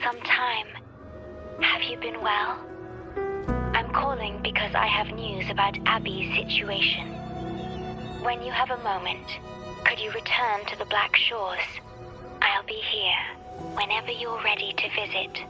some time. Have you been well? I'm calling because I have news about Abby's situation. When you have a moment, could you return to the Black Shores? I'll be here whenever you're ready to visit.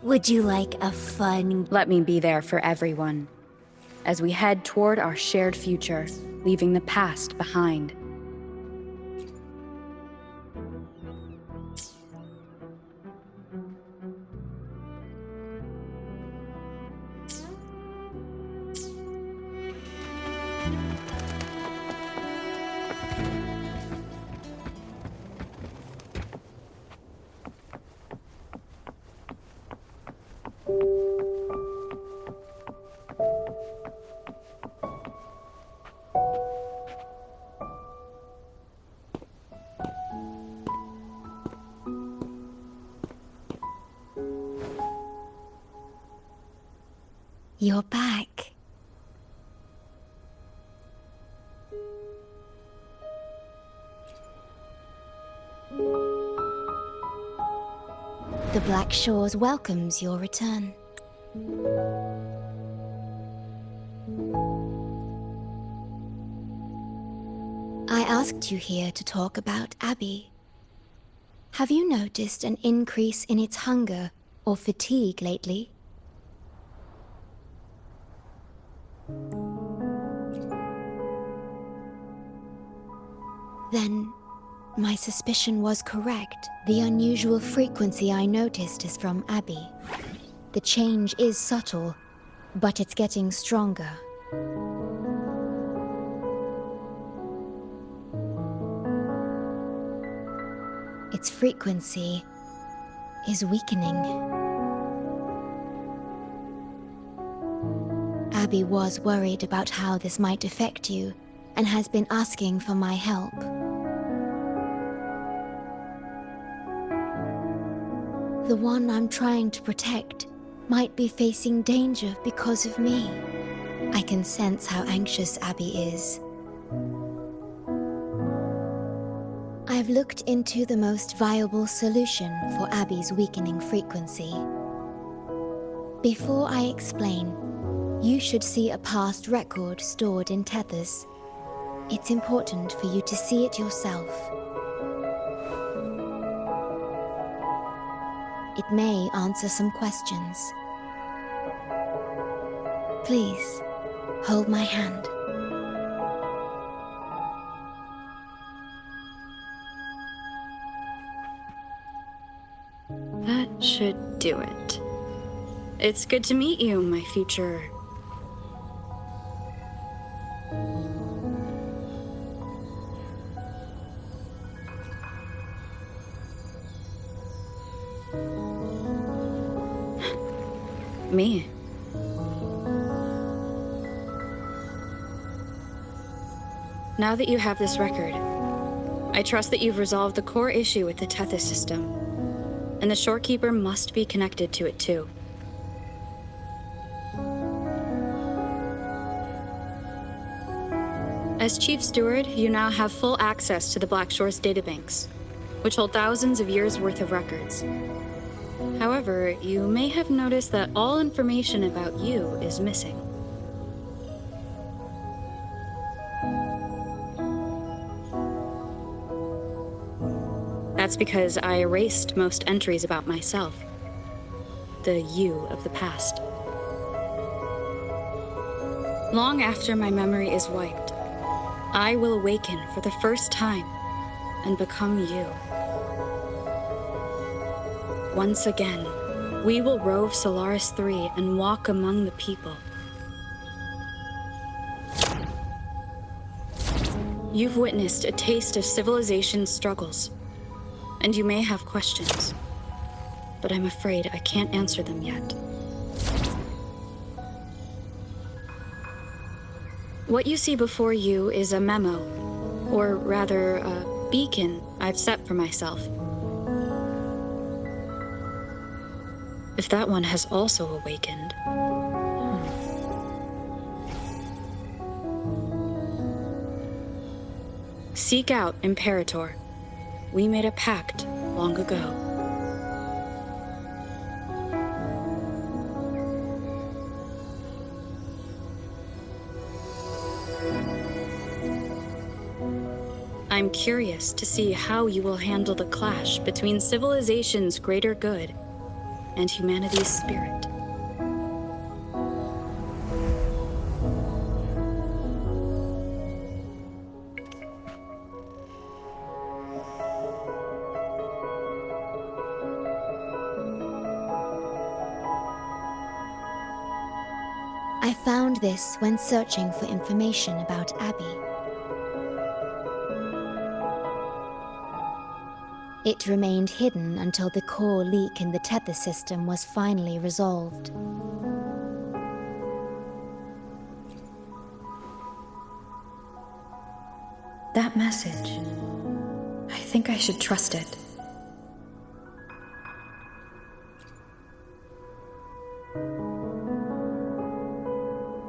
Would you like a fun... Let me be there for everyone, as we head toward our shared future, leaving the past behind. You're back. The Black Shores welcomes your return. I asked you here to talk about Abby. Have you noticed an increase in its hunger or fatigue lately? Then, my suspicion was correct. The unusual frequency I noticed is from Abby. The change is subtle, but it's getting stronger. Its frequency is weakening. Abby was worried about how this might affect you and has been asking for my help. The one I'm trying to protect might be facing danger because of me. I can sense how anxious Abby is. I've looked into the most viable solution for Abby's weakening frequency. Before I explain, you should see a past record stored in tethers. It's important for you to see it yourself. It may answer some questions. Please, hold my hand. That should do it. It's good to meet you, my future... me. Now that you have this record, I trust that you've resolved the core issue with the Tethys system, and the Shorekeeper must be connected to it too. As Chief Steward, you now have full access to the Black Shores databanks, which hold thousands of years' worth of records. However, you may have noticed that all information about you is missing. That's because I erased most entries about myself, the you of the past. Long after my memory is wiped, I will awaken for the first time and become you. Once again, we will rove Solaris 3 and walk among the people. You've witnessed a taste of civilization's struggles, and you may have questions. But I'm afraid I can't answer them yet. What you see before you is a memo, or rather, a beacon I've set for myself. If that one has also awakened. Seek out Imperator. We made a pact long ago. I'm curious to see how you will handle the clash between civilization's greater good and humanity's spirit. I found this when searching for information about Abby. It remained hidden until the core leak in the tether system was finally resolved. That message. I think I should trust it.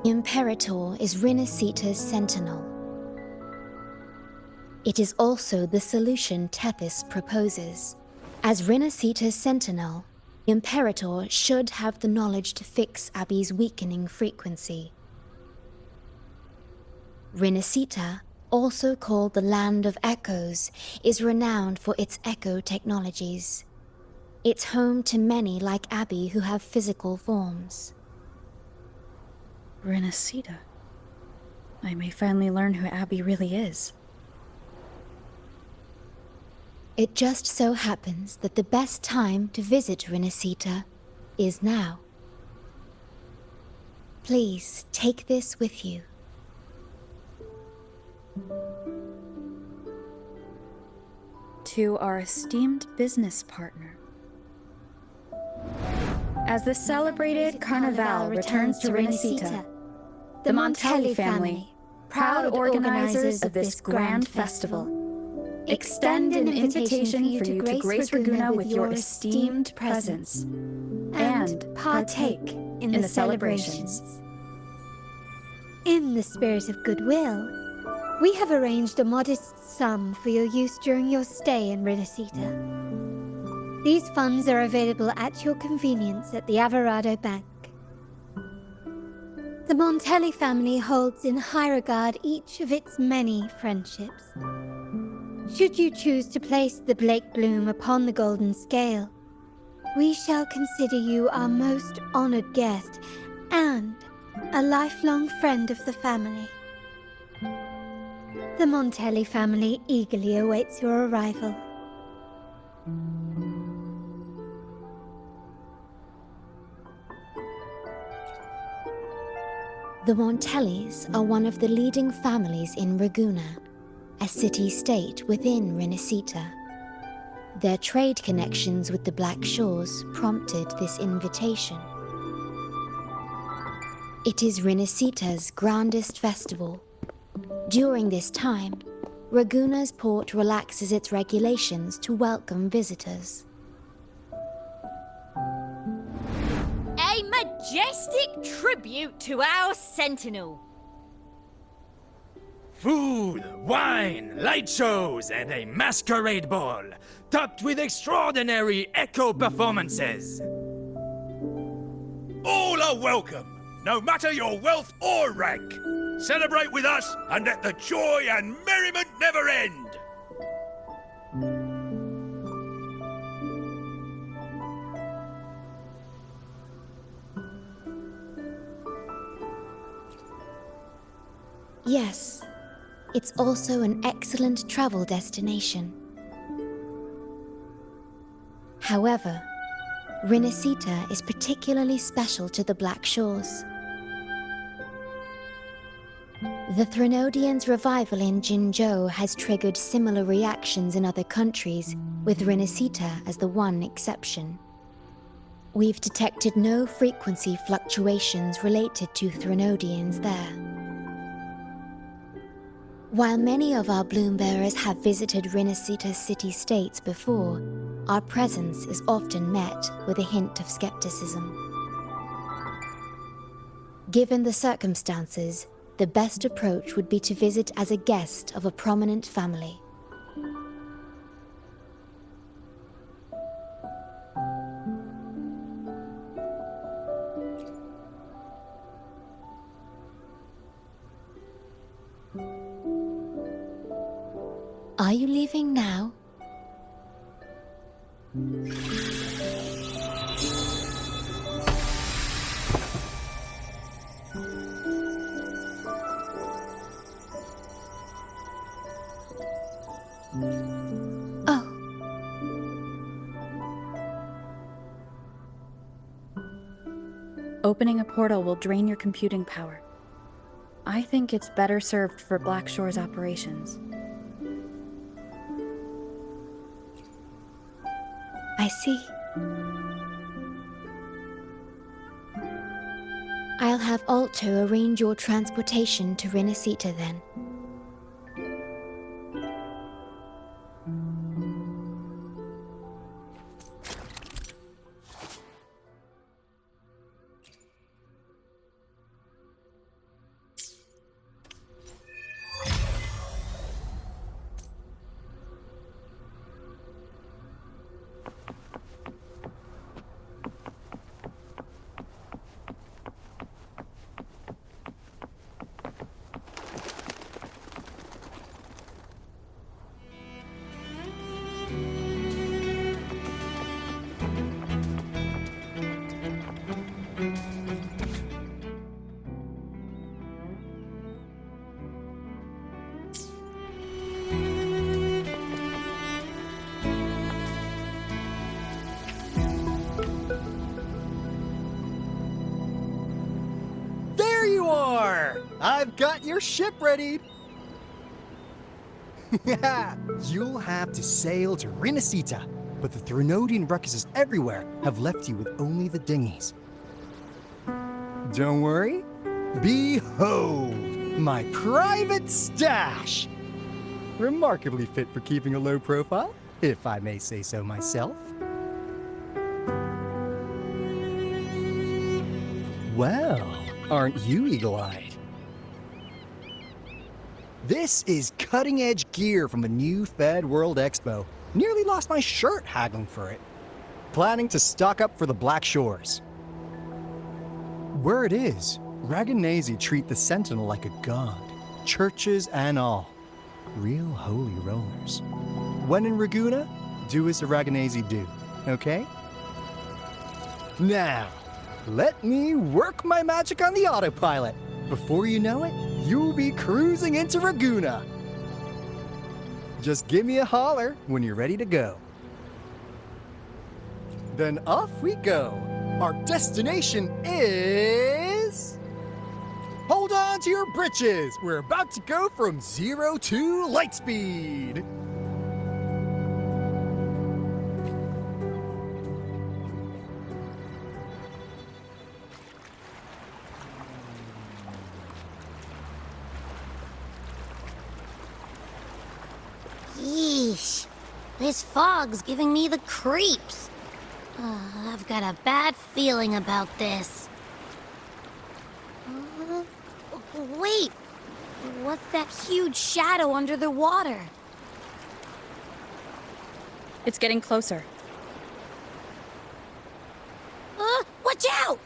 Imperator is Rinasita's sentinel. It is also the solution Tethys proposes. As Rinasita's sentinel, Imperator should have the knowledge to fix Abby's weakening frequency. Rinasita, also called the Land of Echoes, is renowned for its echo technologies. It's home to many like Abby who have physical forms. Rinasita. I may finally learn who Abby really is. It just so happens that the best time to visit Rinasita is now. Please take this with you. To our esteemed business partner. As the celebrated Carnival returns to Rinasita, the Montelli family, proud organizers of this grand festival, extend an invitation for you to grace Raguna with your esteemed presence and partake in the celebrations. In the spirit of goodwill, we have arranged a modest sum for your use during your stay in Rinasita. These funds are available at your convenience at the Averado Bank. The Montelli family holds in high regard each of its many friendships. Should you choose to place the Blake Bloom upon the golden scale, we shall consider you our most honored guest and a lifelong friend of the family. The Montelli family eagerly awaits your arrival. The Montellis are one of the leading families in Raguna, a city-state within Rinasita. Their trade connections with the Black Shores prompted this invitation. It is Rinasita's grandest festival. During this time, Raguna's port relaxes its regulations to welcome visitors. A majestic tribute to our sentinel. Food, wine, light shows, and a masquerade ball, topped with extraordinary echo performances. All are welcome, no matter your wealth or rank. Celebrate with us and let the joy and merriment never end. Yes, it's also an excellent travel destination. However, Rinasita is particularly special to the Black Shores. The Threnodians' revival in Jinzhou has triggered similar reactions in other countries, with Renacita as the one exception. We've detected no frequency fluctuations related to Threnodians there. While many of our bloom-bearers have visited Renacita city-states before, our presence is often met with a hint of skepticism. Given the circumstances, the best approach would be to visit as a guest of a prominent family. Are you leaving now? Oh. Opening a portal will drain your computing power. I think it's better served for Black Shore's operations. I see. I'll have Alto arrange your transportation to Renacita then. I've got your ship ready! You'll have to sail to Renacita, but the Threnodian ruckuses everywhere have left you with only the dinghies. Don't worry. Behold, my private stash! Remarkably fit for keeping a low profile, if I may say so myself. Well, aren't you eagle-eyed? This is cutting-edge gear from the new Fed World Expo. Nearly lost my shirt haggling for it. Planning to stock up for the Black Shores. Word is, Raganazi treat the Sentinel like a god. Churches and all. Real holy rollers. When in Ragunna, do as the Raganazi do, okay? Now, let me work my magic on the autopilot. Before you know it, you'll be cruising into Ragunna. Just give me a holler when you're ready to go. Then off we go. Our destination is... Hold on to your britches. We're about to go from 0 to light speed. Yeesh. This fog's giving me the creeps. I've got a bad feeling about this. Wait! What's that huge shadow under the water? It's getting closer. Watch out!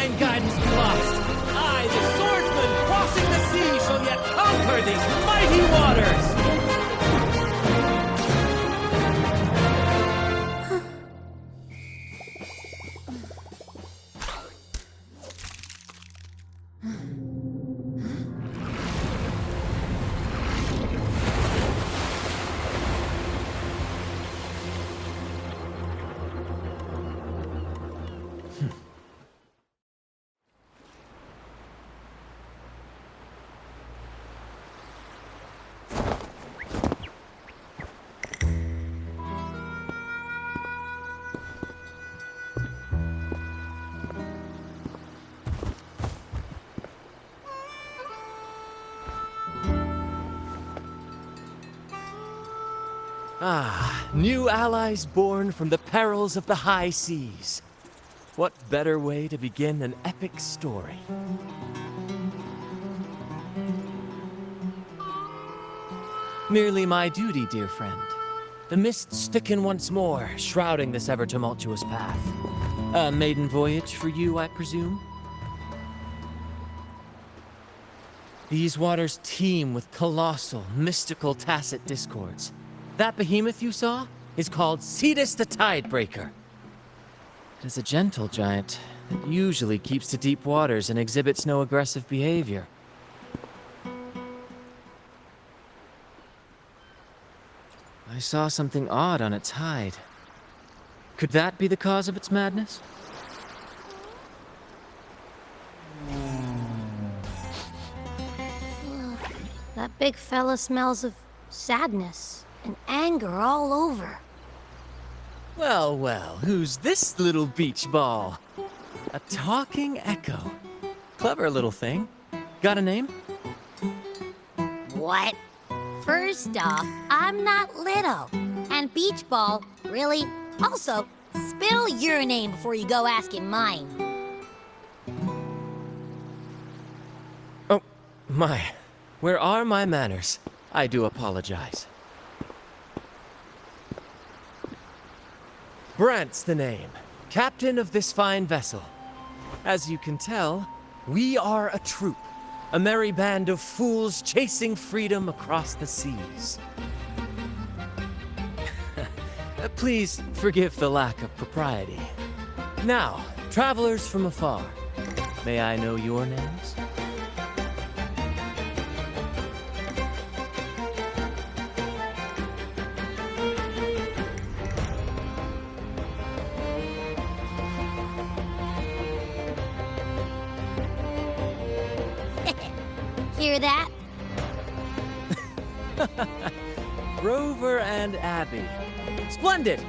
divine guidance be lost. I, the swordsman crossing the sea, shall yet conquer these mighty waters! Ah, new allies born from the perils of the high seas. What better way to begin an epic story? Merely my duty, dear friend. The mists thicken once more, shrouding this ever-tumultuous path. A maiden voyage for you, I presume? These waters teem with colossal, mystical, tacit discords. That behemoth you saw is called Cetus the Tidebreaker. It is a gentle giant that usually keeps to deep waters and exhibits no aggressive behavior. I saw something odd on its hide. Could that be the cause of its madness? That big fella smells of sadness and anger all over. Well, well, who's this little beach ball? A talking echo. Clever little thing. Got a name? What? First off, I'm not little. And beach ball, really? Also, spill your name before you go asking mine. Oh, my. Where are my manners? I do apologize. Brant's the name. Captain of this fine vessel. As you can tell, we are a troop. A merry band of fools chasing freedom across the seas. Please forgive the lack of propriety. Now, travelers from afar, may I know your names? Hear that? Rover and Abby. Splendid!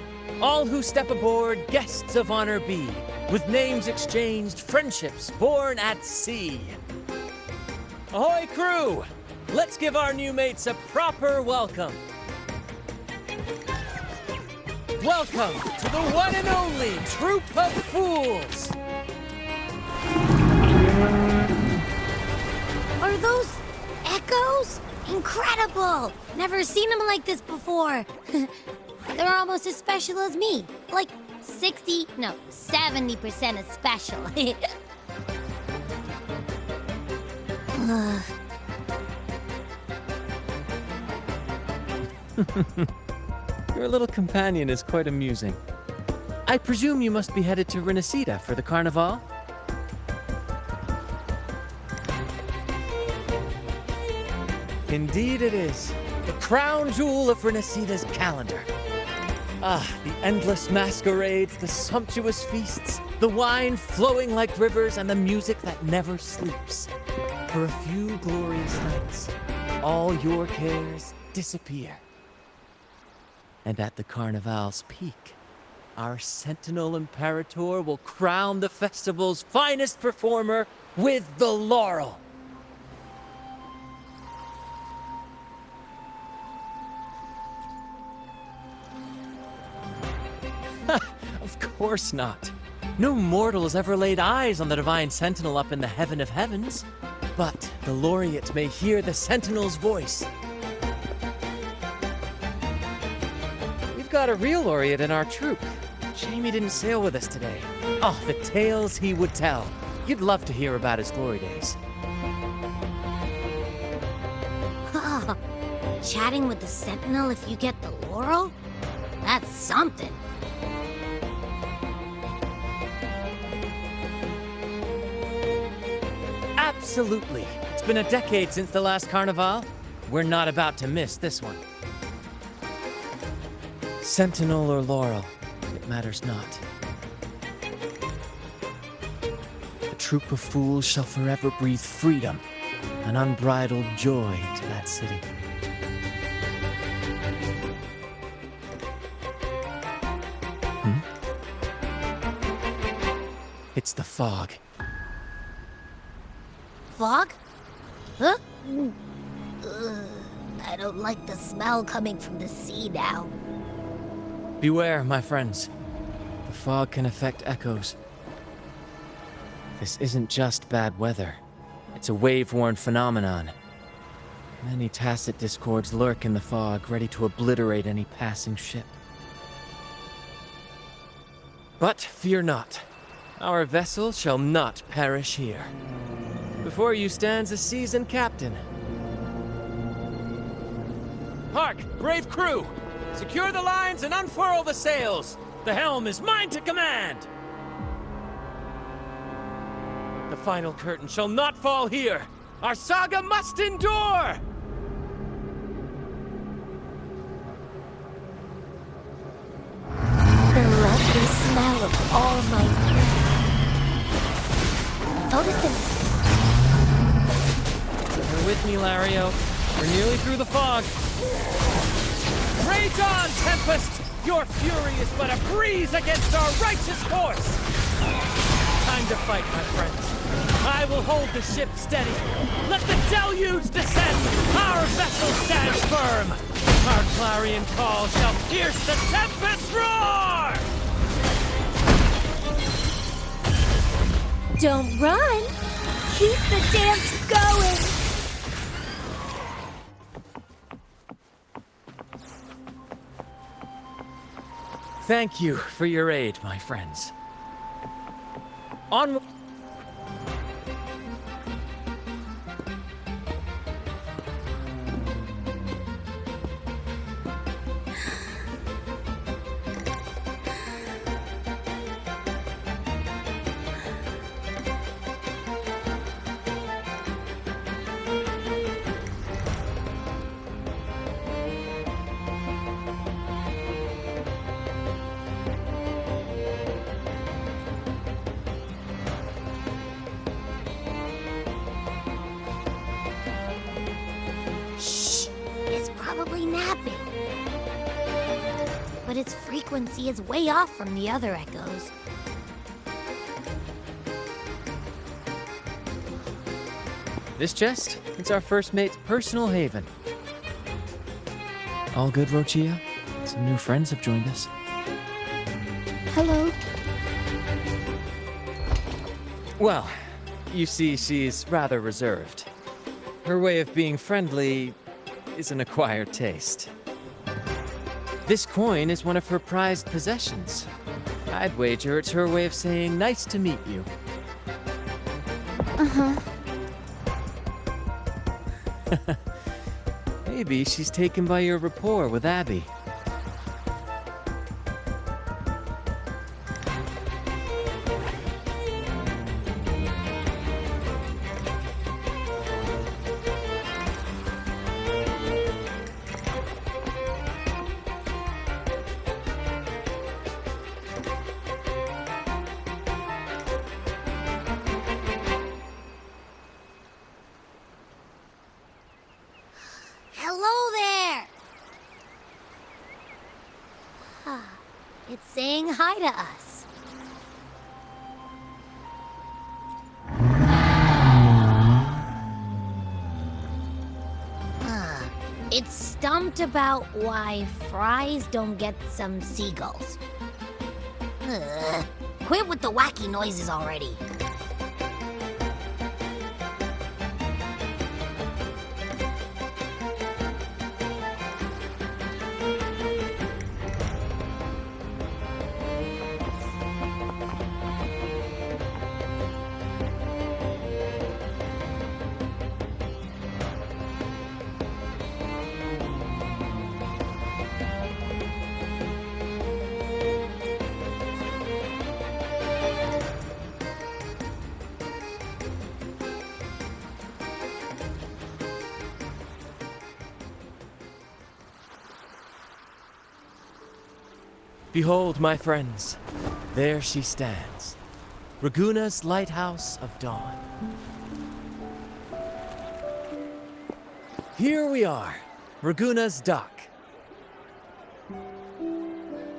All who step aboard, guests of honor be. With names exchanged, friendships born at sea. Ahoy, crew! Let's give our new mates a proper welcome. Welcome to the one and only Troop of Fools! Are those echoes? Incredible! Never seen them like this before. They're almost as special as me. Like 70% as special. Your little companion is quite amusing. I presume you must be headed to Renacita for the Carnival? Indeed it is. The crown jewel of Renacita's calendar. Ah, the endless masquerades, the sumptuous feasts, the wine flowing like rivers, and the music that never sleeps. For a few glorious nights, all your cares disappear. And at the Carnival's peak, our Sentinel Imperator will crown the festival's finest performer with the laurel. Of course not. No mortal has ever laid eyes on the Divine Sentinel up in the heaven of heavens. But the laureate may hear the Sentinel's voice. We've got a real laureate in our troop. Shame he didn't sail with us today. Oh, the tales he would tell. You'd love to hear about his glory days. Chatting with the Sentinel if you get the laurel? That's something. Absolutely. It's been a decade since the last Carnival. We're not about to miss this one. Sentinel or laurel, it matters not. A troop of fools shall forever breathe freedom and unbridled joy to that city. It's the fog. Fog? Huh? I don't like the smell coming from the sea now. Beware, my friends. The fog can affect echoes. This isn't just bad weather. It's a wave-worn phenomenon. Many tacit discords lurk in the fog, ready to obliterate any passing ship. But fear not. Our vessel shall not perish here. Before you stands a seasoned captain. Hark, brave crew! Secure the lines and unfurl the sails! The helm is mine to command! The final curtain shall not fall here! Our saga must endure! The lovely smell of all my... Notice You're with me, Lario. We're nearly through the fog. Rage on, Tempest! Your fury is but a breeze against our righteous course! Time to fight, my friends. I will hold the ship steady. Let the deluge descend! Our vessel stands firm! Our clarion call shall pierce the tempest roar! Don't run! Keep the dance going! Thank you for your aid, my friends. Onward. Probably napping. But its frequency is way off from the other echoes. This chest, it's our first mate's personal haven. All good, Rochia? Some new friends have joined us. Hello. Well, you see, she's rather reserved. Her way of being friendly is an acquired taste. This coin is one of her prized possessions. I'd wager it's her way of saying nice to meet you. Uh-huh. Maybe she's taken by your rapport with Abby. Hello there! It's saying hi to us. It's stumped about why fries don't get some seagulls. Quit with the wacky noises already. Behold, my friends, there she stands, Raguna's Lighthouse of Dawn. Here we are, Raguna's dock.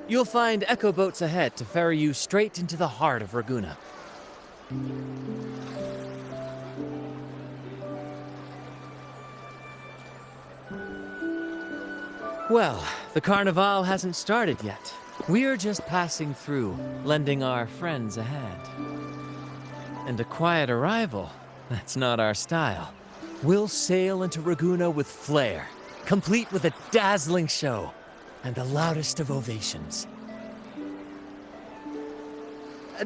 You'll find echo boats ahead to ferry you straight into the heart of Raguna. Well, the Carnival hasn't started yet. We're just passing through, lending our friends a hand. And a quiet arrival, that's not our style. We'll sail into Raguna with flair, complete with a dazzling show and the loudest of ovations.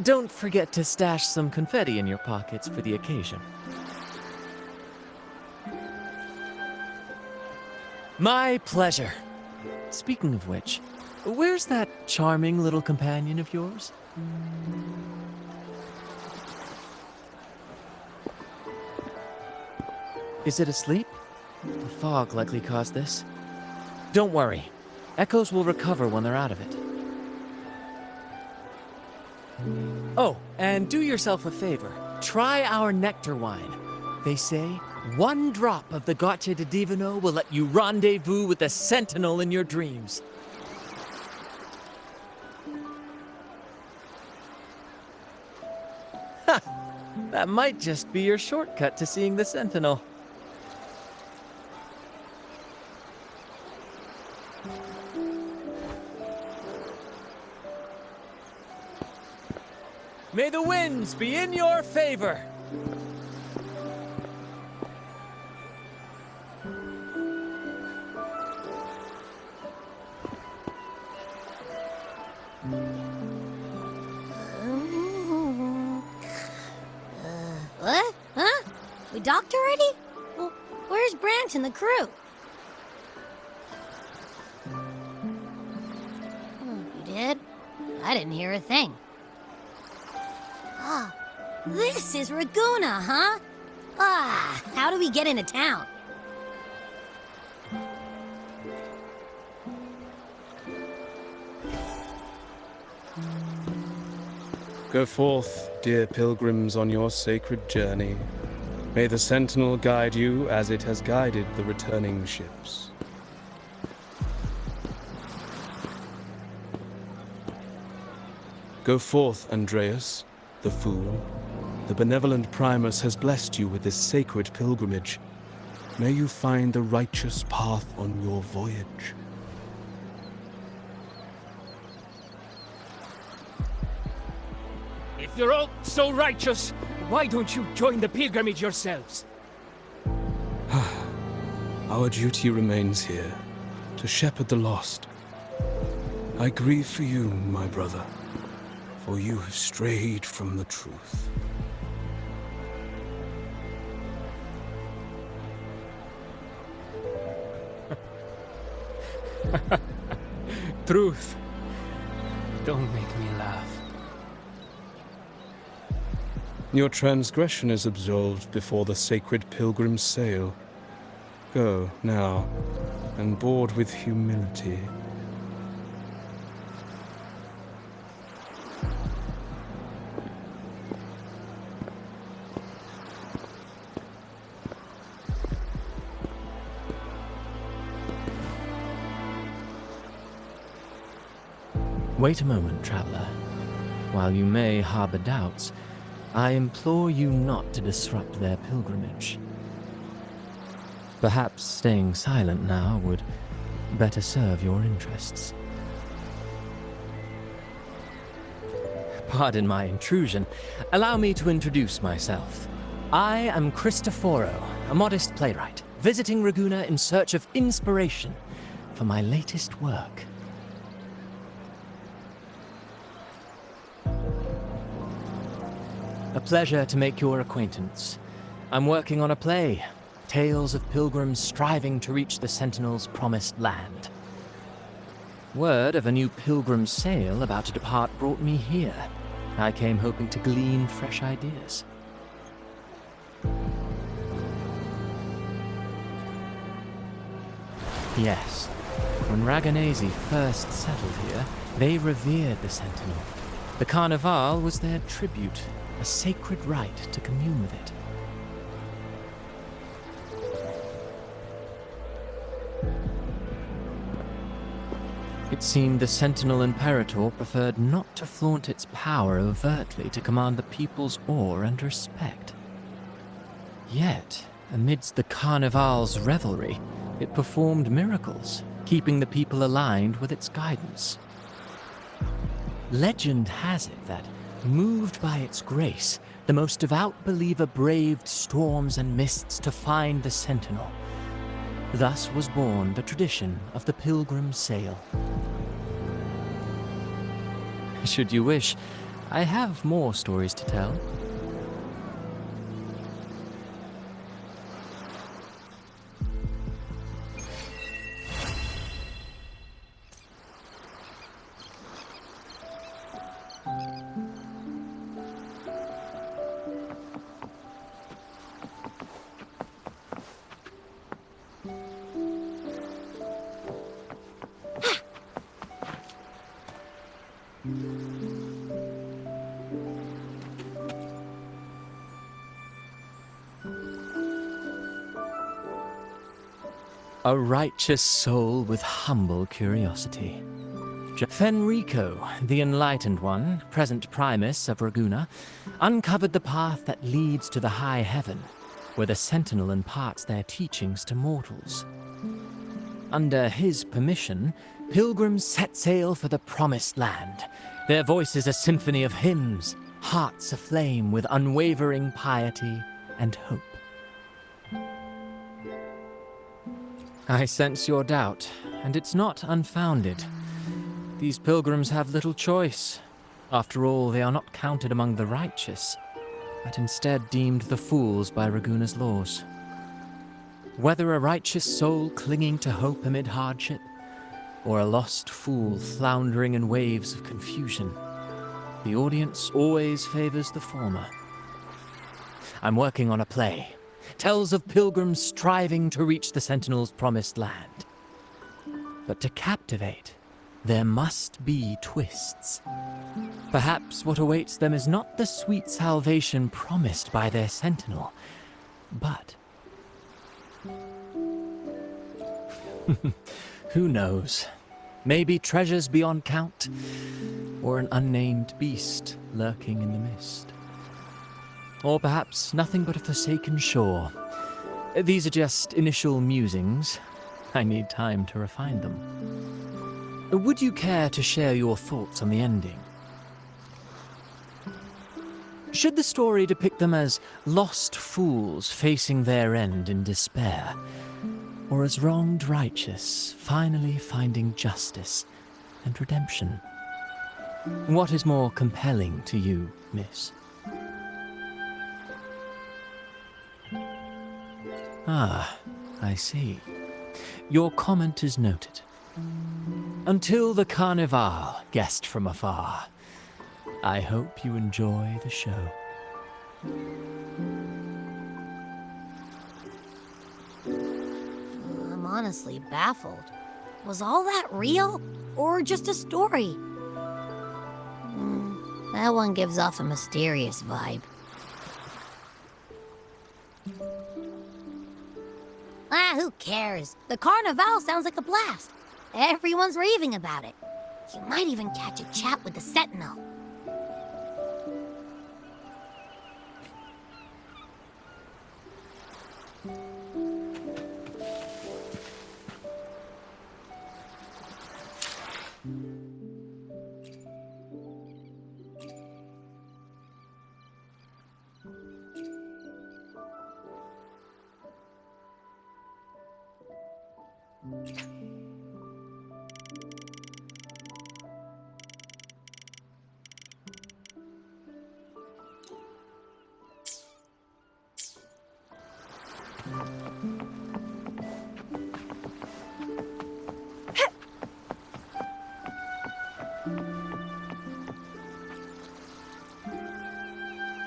Don't forget to stash some confetti in your pockets for the occasion. My pleasure. Speaking of which, where's that charming little companion of yours? Is it asleep? The fog likely caused this. Don't worry. Echoes will recover when they're out of it. Oh, and do yourself a favor. Try our nectar wine. They say one drop of the Gocce di Divino will let you rendezvous with the Sentinel in your dreams. Ha! That might just be your shortcut to seeing the Sentinel. May the winds be in your favor! What? Huh? We docked already? Well, where's Brant and the crew? You did? I didn't hear a thing. Ah, this is Raguna, huh? Ah, how do we get into town? Go forth, dear pilgrims, on your sacred journey. May the Sentinel guide you as it has guided the returning ships. Go forth, Andreas, the fool. The benevolent Primus has blessed you with this sacred pilgrimage. May you find the righteous path on your voyage. If you're all so righteous, why don't you join the pilgrimage yourselves? Our duty remains here, to shepherd the lost. I grieve for you, my brother, for you have strayed from the truth. Truth. Don't make me laugh. Your transgression is absolved before the sacred pilgrims sail. Go, now, and board with humility. Wait a moment, traveler. While you may harbor doubts, I implore you not to disrupt their pilgrimage. Perhaps staying silent now would better serve your interests. Pardon my intrusion. Allow me to introduce myself. I am Cristoforo, a modest playwright, visiting Raguna in search of inspiration for my latest work. A pleasure to make your acquaintance. I'm working on a play, tales of pilgrims striving to reach the Sentinel's promised land. Word of a new pilgrim sail about to depart brought me here. I came hoping to glean fresh ideas. Yes, when Raganesi first settled here, They revered the Sentinel. The Carnival was their tribute, a sacred rite to commune with it. It seemed the Sentinel Imperator preferred not to flaunt its power overtly to command the people's awe and respect. Yet, amidst the Carnival's revelry, it performed miracles, keeping the people aligned with its guidance. Legend has it that, moved by its grace, the most devout believer braved storms and mists to find the Sentinel. Thus was born the tradition of the pilgrim sail. Should you wish, I have more stories to tell. A righteous soul with humble curiosity. Fenrico, the Enlightened One, present Primus of Raguena, uncovered the path that leads to the high heaven, where the Sentinel imparts their teachings to mortals. Under his permission, pilgrims set sail for the Promised Land, their voices a symphony of hymns, hearts aflame with unwavering piety and hope. I sense your doubt, and it's not unfounded. These pilgrims have little choice. After all, they are not counted among the righteous, but instead deemed the fools by Raguena's laws. Whether a righteous soul clinging to hope amid hardship, or a lost fool floundering in waves of confusion, the audience always favors the former. I'm working on a play. Tells of pilgrims striving to reach the Sentinel's promised land. But to captivate, there must be twists. Perhaps what awaits them is not the sweet salvation promised by their Sentinel, but... who knows? Maybe treasures beyond count, or an unnamed beast lurking in the mist. Or perhaps nothing but a forsaken shore. These are just initial musings. I need time to refine them. Would you care to share your thoughts on the ending? Should the story depict them as lost fools facing their end in despair, or as wronged righteous finally finding justice and redemption? What is more compelling to you, miss? Ah, I see. Your comment is noted. Until the Carnival, guest from afar, I hope you enjoy the show. I'm honestly baffled. Was all that real, or just a story? That one gives off a mysterious vibe. Who cares? The Carnival sounds like a blast. Everyone's raving about it. You might even catch a chat with the Sentinel.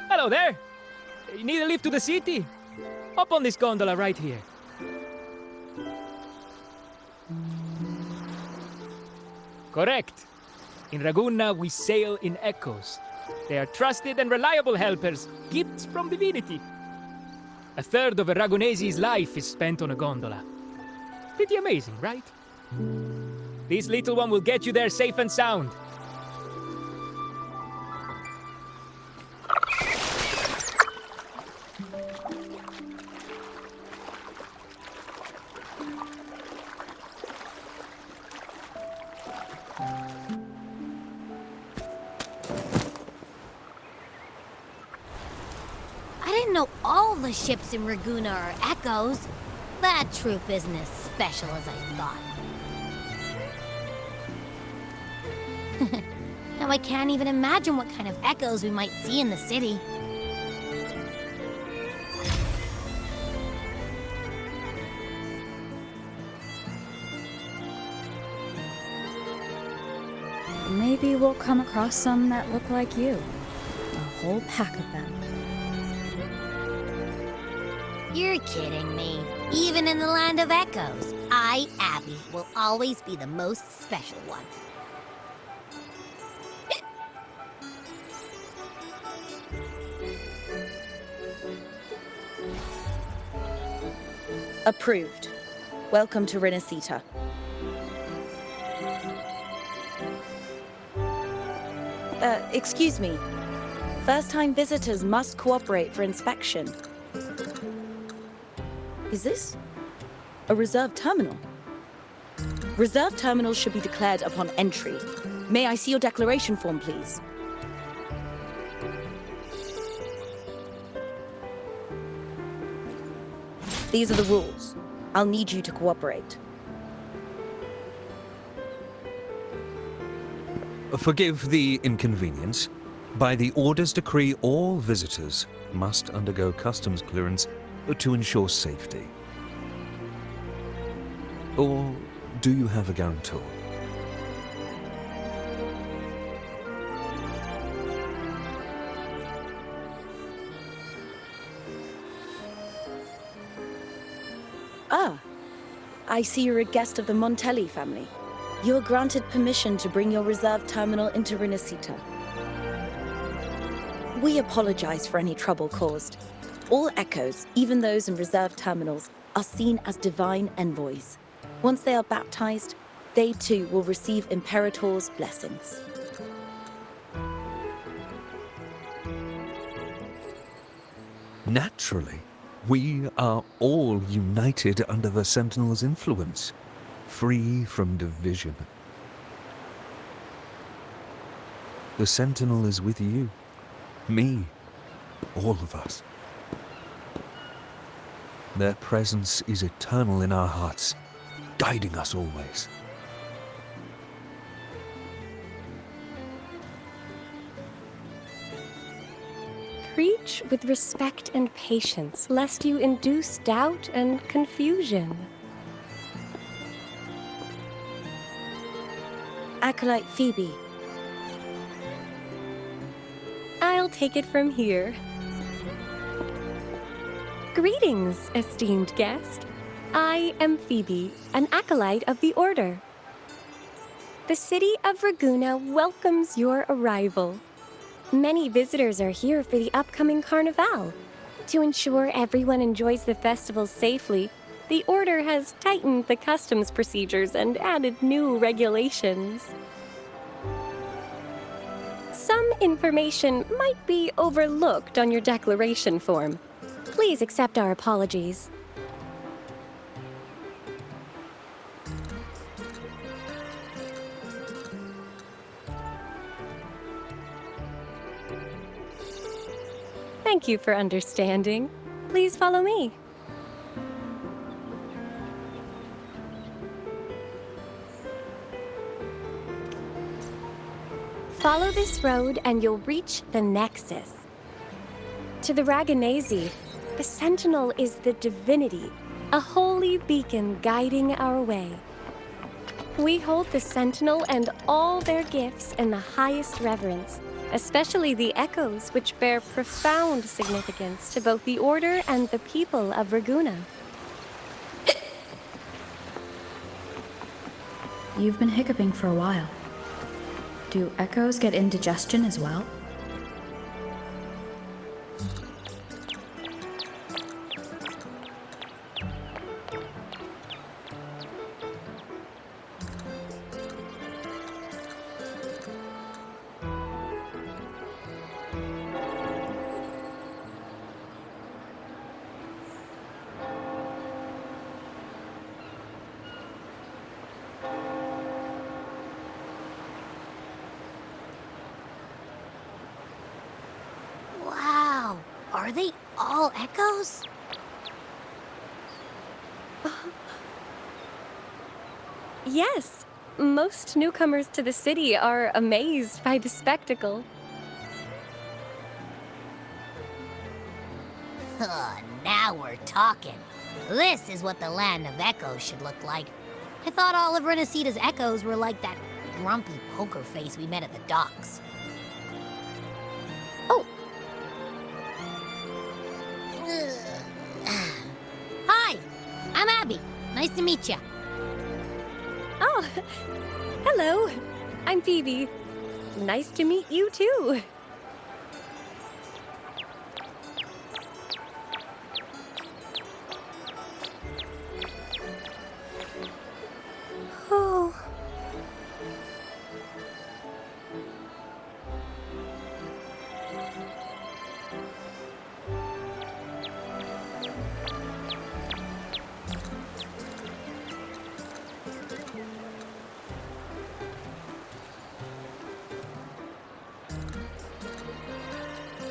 Hello there! You need a lift to the city? Hop on this gondola right here. Correct. In Raguna, we sail in echoes. They are trusted and reliable helpers, gifts from divinity. A third of a Ragunese's life is spent on a gondola. Pretty amazing, right? This little one will get you there safe and sound. I didn't know all the ships in Raguna are echoes. That troop isn't as special as I thought. Now I can't even imagine what kind of echoes we might see in the city. Maybe we'll come across some that look like you. A whole pack of them. You're kidding me. Even in the land of echoes, I, Abby, will always be the most special one. Approved. Welcome to Renacita. Excuse me. First-time visitors must cooperate for inspection. Is this a reserved terminal? Reserved terminals should be declared upon entry. May I see your declaration form, please? These are the rules. I'll need you to cooperate. Forgive the inconvenience. By the Order's decree, all visitors must undergo customs clearance to ensure safety. Or do you have a guarantor? Ah, I see you're a guest of the Montelli family. You are granted permission to bring your reserve terminal into Renacita. We apologize for any trouble caused. All echoes, even those in reserve terminals, are seen as divine envoys. Once they are baptized, they too will receive Imperator's blessings. Naturally, we are all united under the Sentinel's influence, free from division. The Sentinel is with you, me, all of us. Their presence is eternal in our hearts, guiding us always. Preach with respect and patience, lest you induce doubt and confusion. Acolyte Phoebe. I'll take it from here. Greetings, esteemed guest. I am Phoebe, an acolyte of the Order. The city of Raguna welcomes your arrival. Many visitors are here for the upcoming Carnival. To ensure everyone enjoys the festival safely, the Order has tightened the customs procedures and added new regulations. Some information might be overlooked on your declaration form. Please accept our apologies. Thank you for understanding. Please follow me. Follow this road and you'll reach the Nexus. To the Raganese, the Sentinel is the divinity, a holy beacon guiding our way. We hold the Sentinel and all their gifts in the highest reverence, especially the echoes, which bear profound significance to both the Order and the people of Raguna. You've been hiccuping for a while. Do echoes get indigestion as well? Wow, are they all echoes? Yes, most newcomers to the city are amazed by the spectacle. Now we're talking. This is what the land of echoes should look like. I thought all of Renacita's echoes were like that grumpy poker face we met at the docks. Oh! Hi, I'm Abby. Nice to meet you. Oh, hello. I'm Phoebe. Nice to meet you too. Oh.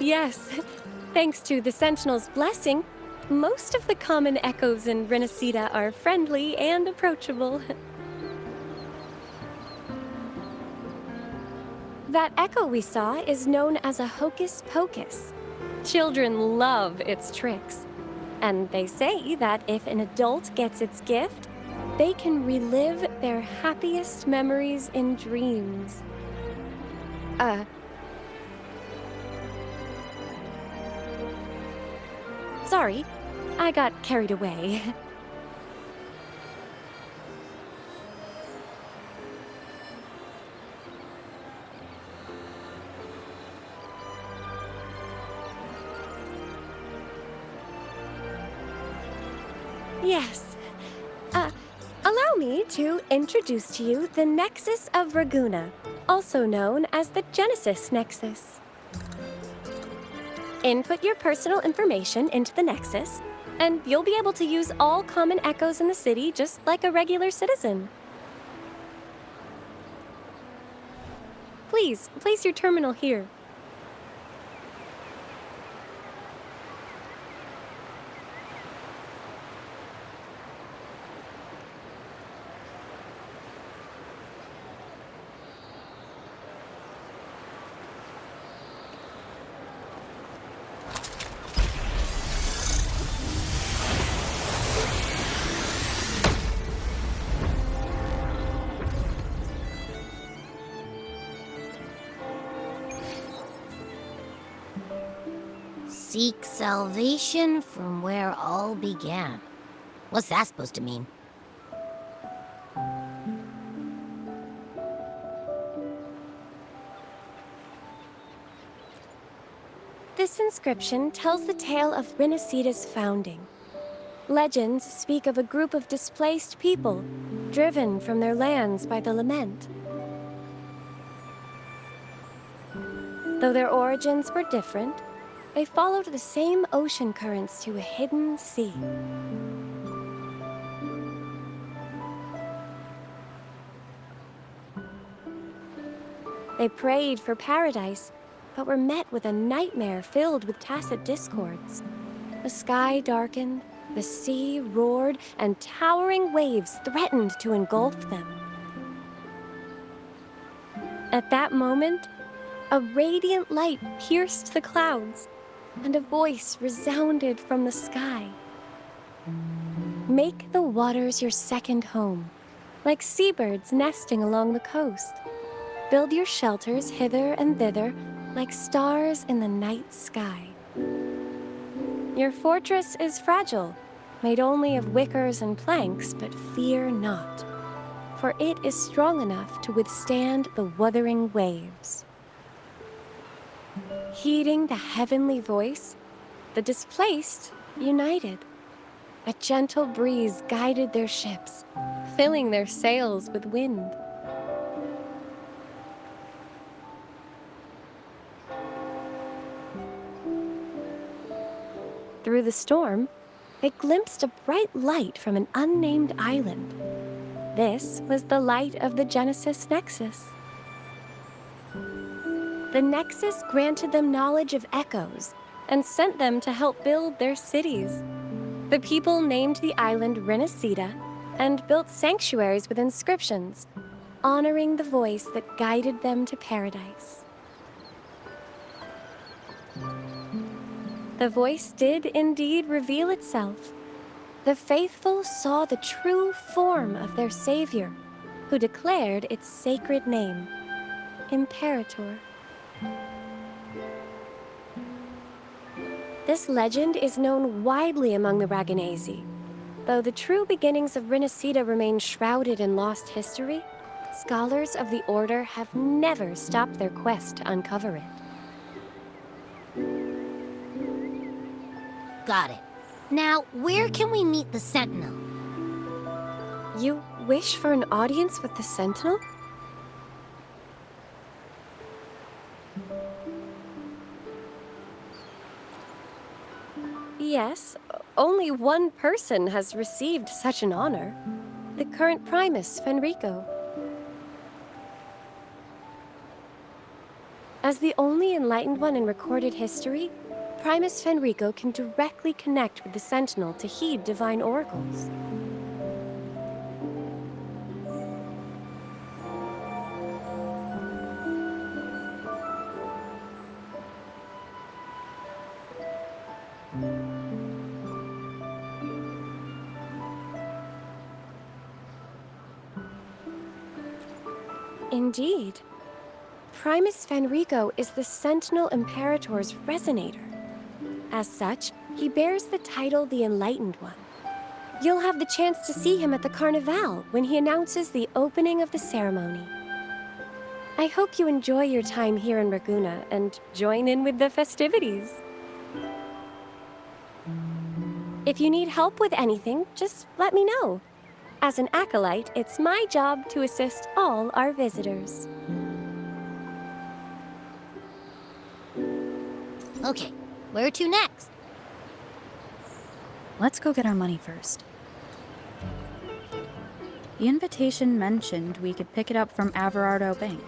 Yes, thanks to the Sentinel's blessing, most of the common echoes in Renacita are friendly and approachable. That echo we saw is known as a hocus pocus. Children love its tricks. And they say that if an adult gets its gift, they can relive their happiest memories in dreams. Sorry, I got carried away. Yes. Allow me to introduce to you the Nexus of Raguna, also known as the Genesis Nexus. Input your personal information into the Nexus, and you'll be able to use all common echoes in the city just like a regular citizen. Please, place your terminal here. Seek salvation from where all began. What's that supposed to mean? This inscription tells the tale of Renacita's founding. Legends speak of a group of displaced people, driven from their lands by the lament. Though their origins were different, they followed the same ocean currents to a hidden sea. They prayed for paradise, but were met with a nightmare filled with tacit discords. The sky darkened, the sea roared, and towering waves threatened to engulf them. At that moment, a radiant light pierced the clouds, and a voice resounded from the sky. Make the waters your second home, like seabirds nesting along the coast. Build your shelters hither and thither, like stars in the night sky. Your fortress is fragile, made only of wickers and planks, but fear not. for it is strong enough to withstand the wuthering waves. Heeding the heavenly voice, the displaced united. A gentle breeze guided their ships, filling their sails with wind. Through the storm, they glimpsed a bright light from an unnamed island. This was the light of the Genesis Nexus. The Nexus granted them knowledge of echoes and sent them to help build their cities. The people named the island Renacita and built sanctuaries with inscriptions, honoring the voice that guided them to paradise. The voice did indeed reveal itself. The faithful saw the true form of their savior, who declared its sacred name, Imperator. This legend is known widely among the Raganesi. Though the true beginnings of Renacita remain shrouded in lost history, scholars of the Order have never stopped their quest to uncover it. Got it. Now, where can we meet the Sentinel? You wish for an audience with the Sentinel? Yes, only one person has received such an honor. The current Primus, Fenrico. As the only enlightened one in recorded history, Primus Fenrico can directly connect with the Sentinel to heed divine oracles. Indeed. Primus Fenrico is the Sentinel Imperator's resonator. As such, he bears the title the Enlightened One. You'll have the chance to see him at the Carnival when he announces the opening of the ceremony. I hope you enjoy your time here in Raguena and join in with the festivities. If you need help with anything, just let me know. As an acolyte, it's my job to assist all our visitors. Okay, where to next? Let's go get our money first. The invitation mentioned we could pick it up from Averardo Bank.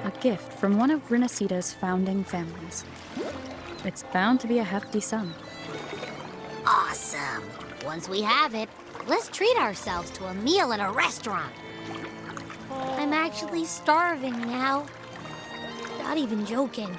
A gift from one of Renacita's founding families. It's bound to be a hefty sum. Awesome. Once we have it, let's treat ourselves to a meal at a restaurant. I'm actually starving now. Not even joking.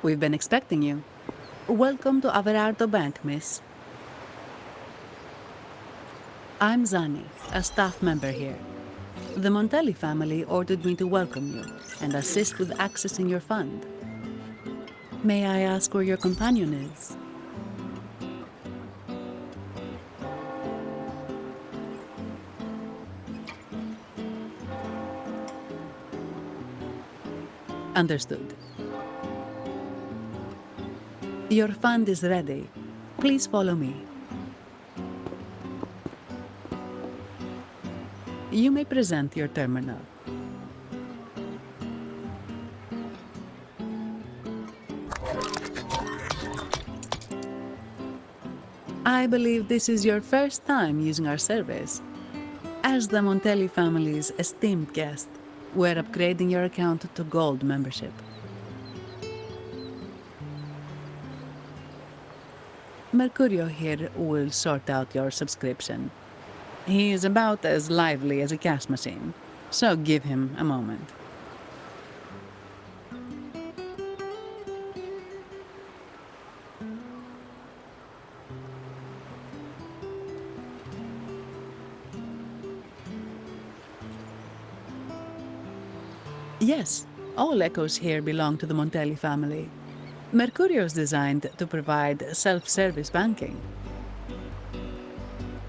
We've been expecting you. Welcome to Averardo Bank, miss. I'm Zani, a staff member here. The Montelli family ordered me to welcome you and assist with accessing your fund. May I ask where your companion is? Understood. Your fund is ready. Please follow me. You may present your terminal. I believe this is your first time using our service. As the Montelli family's esteemed guest, we're upgrading your account to Gold membership. Mercurio here will sort out your subscription. He is about as lively as a cash machine, so give him a moment. Yes, all echoes here belong to the Montelli family. Mercurio is designed to provide self-service banking.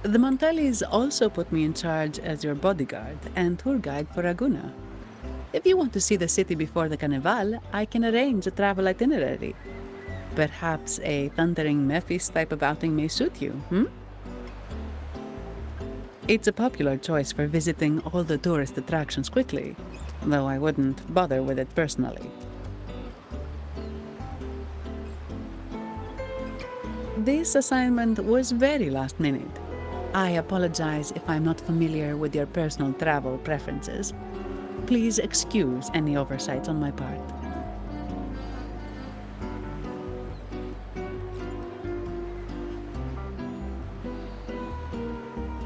The Montellis also put me in charge as your bodyguard and tour guide for Ragusa. If you want to see the city before the Carnival, I can arrange a travel itinerary. Perhaps a thundering Memphis type of outing may suit you, It's a popular choice for visiting all the tourist attractions quickly, though I wouldn't bother with it personally. This assignment was very last minute. I apologize if I'm not familiar with your personal travel preferences. Please excuse any oversights on my part.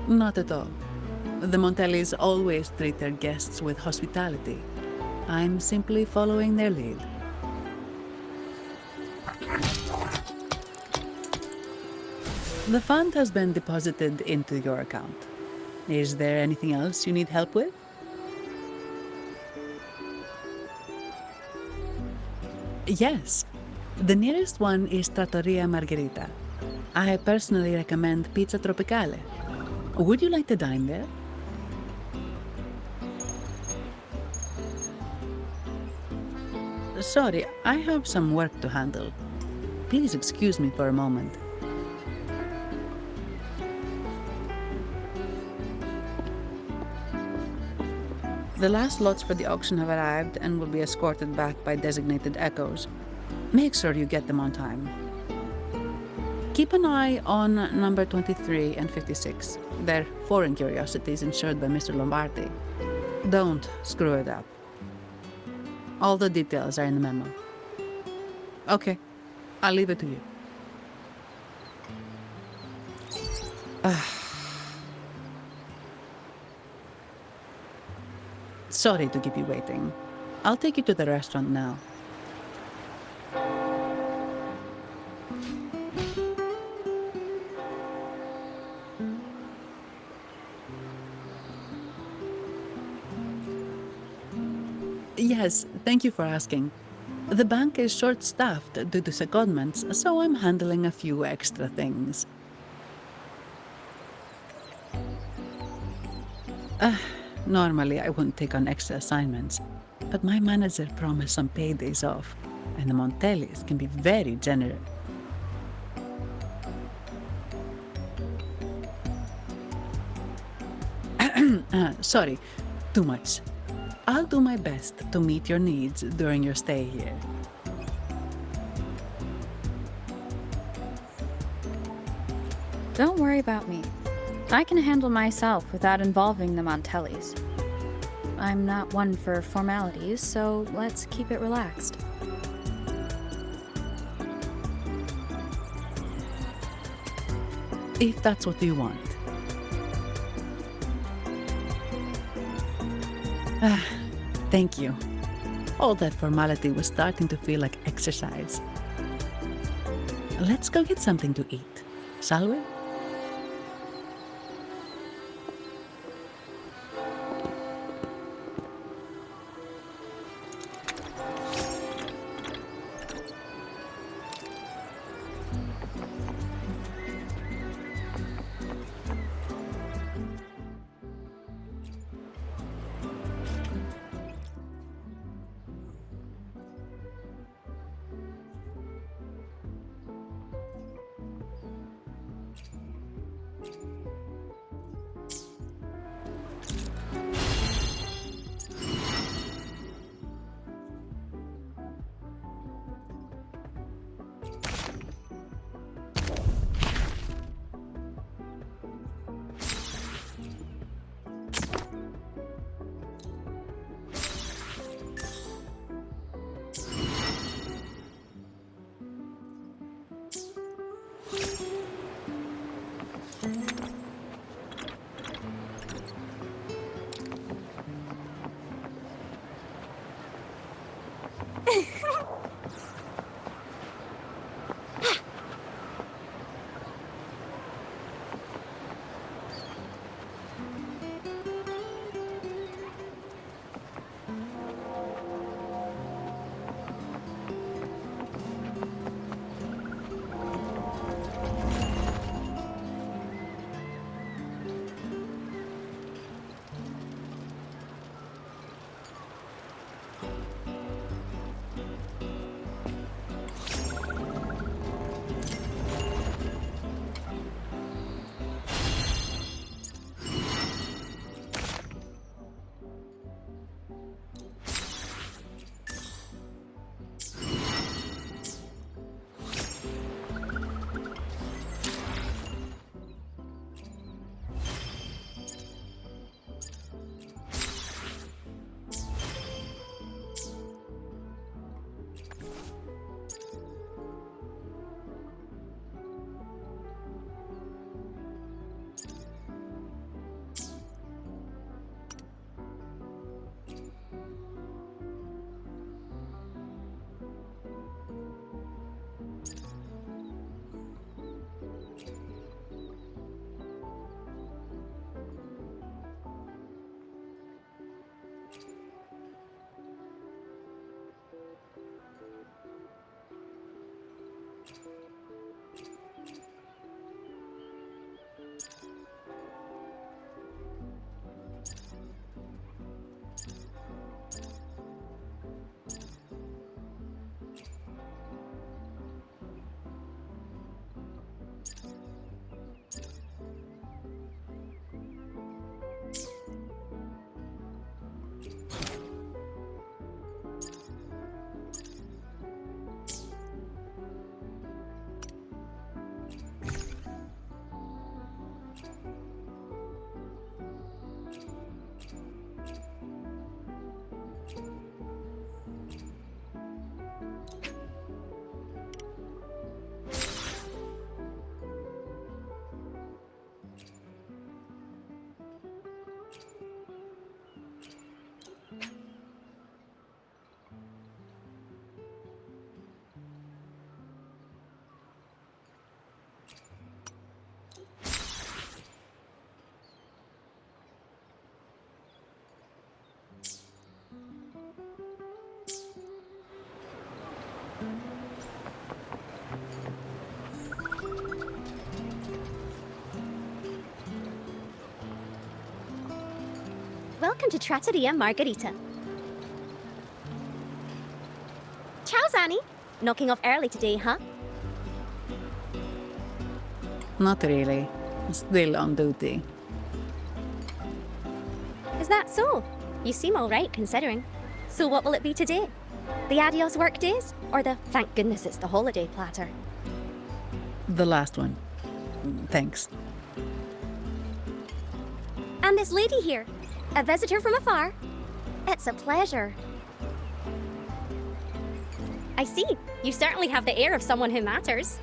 Not at all. The Montellis always treat their guests with hospitality. I'm simply following their lead. The fund has been deposited into your account. Is there anything else you need help with? Yes. The nearest one is Trattoria Margherita. I personally recommend Pizza Tropicale. Would you like to dine there? Sorry, I have some work to handle. Please excuse me for a moment. The last lots for the auction have arrived and will be escorted back by designated echoes. Make sure you get them on time. Keep an eye on number 23 and 56. They're foreign curiosities insured by Mr. Lombardi. Don't screw it up. All the details are in the memo. Okay, I'll leave it to you. Sorry to keep you waiting. I'll take you to the restaurant now. Yes, thank you for asking. The bank is short-staffed due to secondments, so I'm handling a few extra things. Normally, I wouldn't take on extra assignments, but my manager promised some paydays off, and the Montellis can be very generous. Sorry, too much. I'll do my best to meet your needs during your stay here. Don't worry about me. I can handle myself without involving the Montellis. I'm not one for formalities, so let's keep it relaxed. If that's what you want. Thank you. All that formality was starting to feel like exercise. let's go get something to eat, shall we? Welcome to Trattoria Margherita. Ciao, Zanni. Knocking off early today, huh? Not really. Still on duty. Is that so? You seem all right, considering. So what will it be today? The adios work days? Or the thank goodness it's the holiday platter? The last one. Thanks. And this lady here, a visitor from afar. It's a pleasure. I see. You certainly have the air of someone who matters.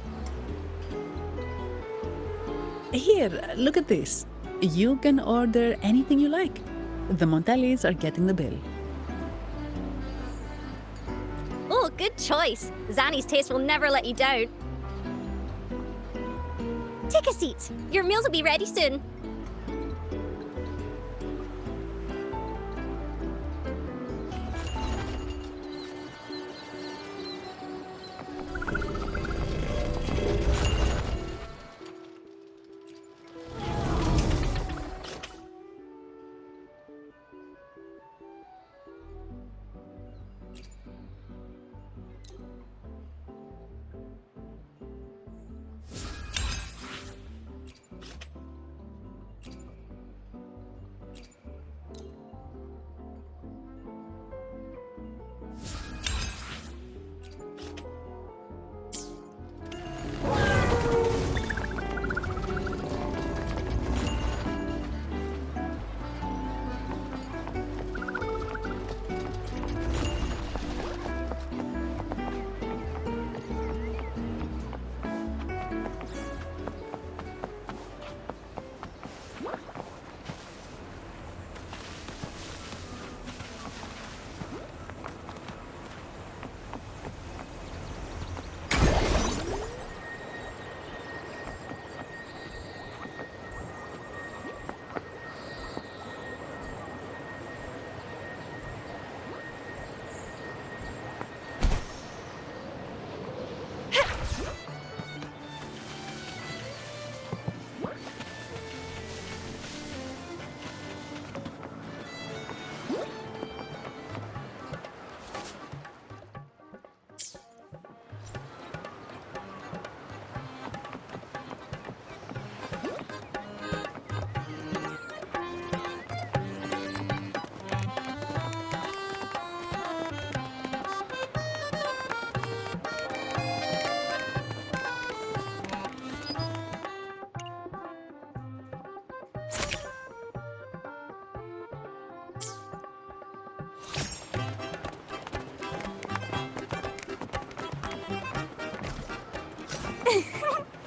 Here, look at this. You can order anything you like. The Montellis are getting the bill. Oh, good choice. Zanni's taste will never let you down. Take a seat. Your meals will be ready soon.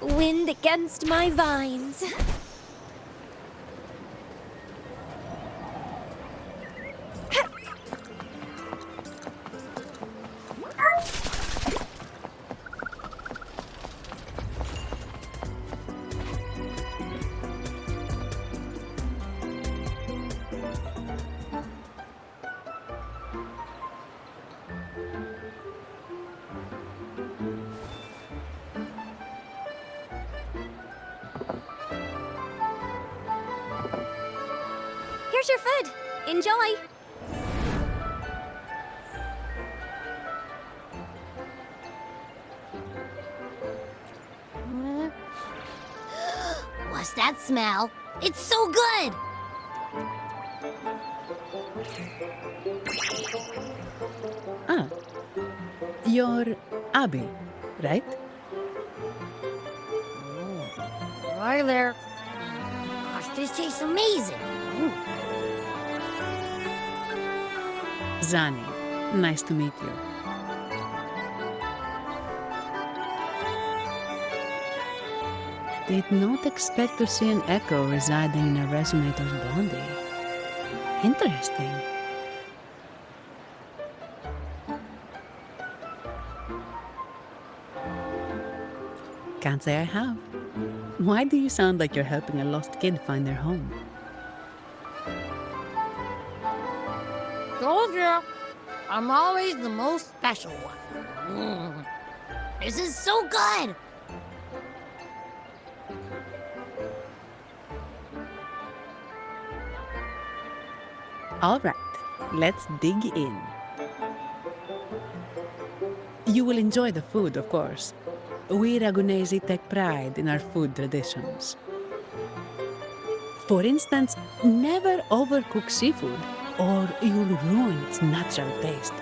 Wind against my vines. Here's your food. Enjoy. What's that smell? It's so good! Ah, you're Abby, right? Hi there. Gosh, this tastes amazing. Zani, nice to meet you. Did not expect to see an echo residing in a resonator's body. Interesting. Can't say I have. Why do you sound like you're helping a lost kid find their home? Told you, I'm always the most special one. This is so good! All right, let's dig in. You will enjoy the food, of course. We Ragunesi take pride in our food traditions. For instance, never overcook seafood, or you'll ruin its natural taste.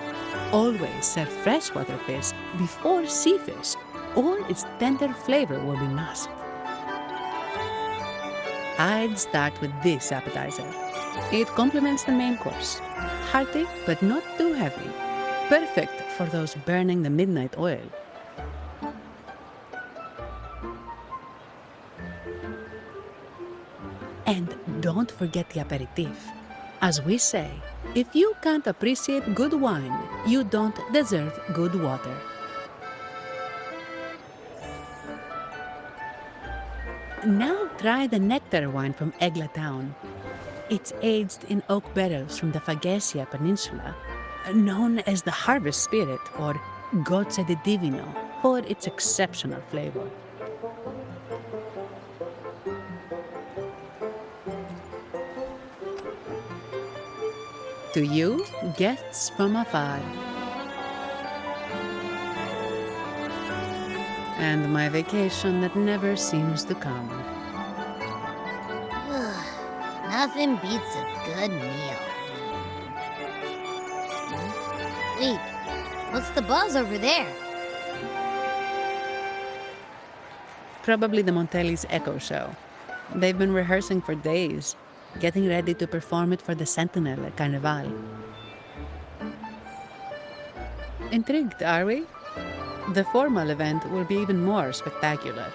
Always serve freshwater fish before sea fish, or its tender flavor will be masked. I'd start with this appetizer. It complements the main course. Hearty, but not too heavy. Perfect for those burning the midnight oil. And don't forget the aperitif. As we say, if you can't appreciate good wine, you don't deserve good water. Now try the nectar wine from Egla Town. It's aged in oak barrels from the Fagacia Peninsula, known as the Harvest Spirit or Gozza di Divino for its exceptional flavor. To you, guests from afar. And my vacation that never seems to come. Nothing beats a good meal. Wait, what's the buzz over there? Probably the Montelli's Echo Show. They've been rehearsing for days, getting ready to perform it for the Sentinel at Carnival. Intrigued, are we? The formal event will be even more spectacular.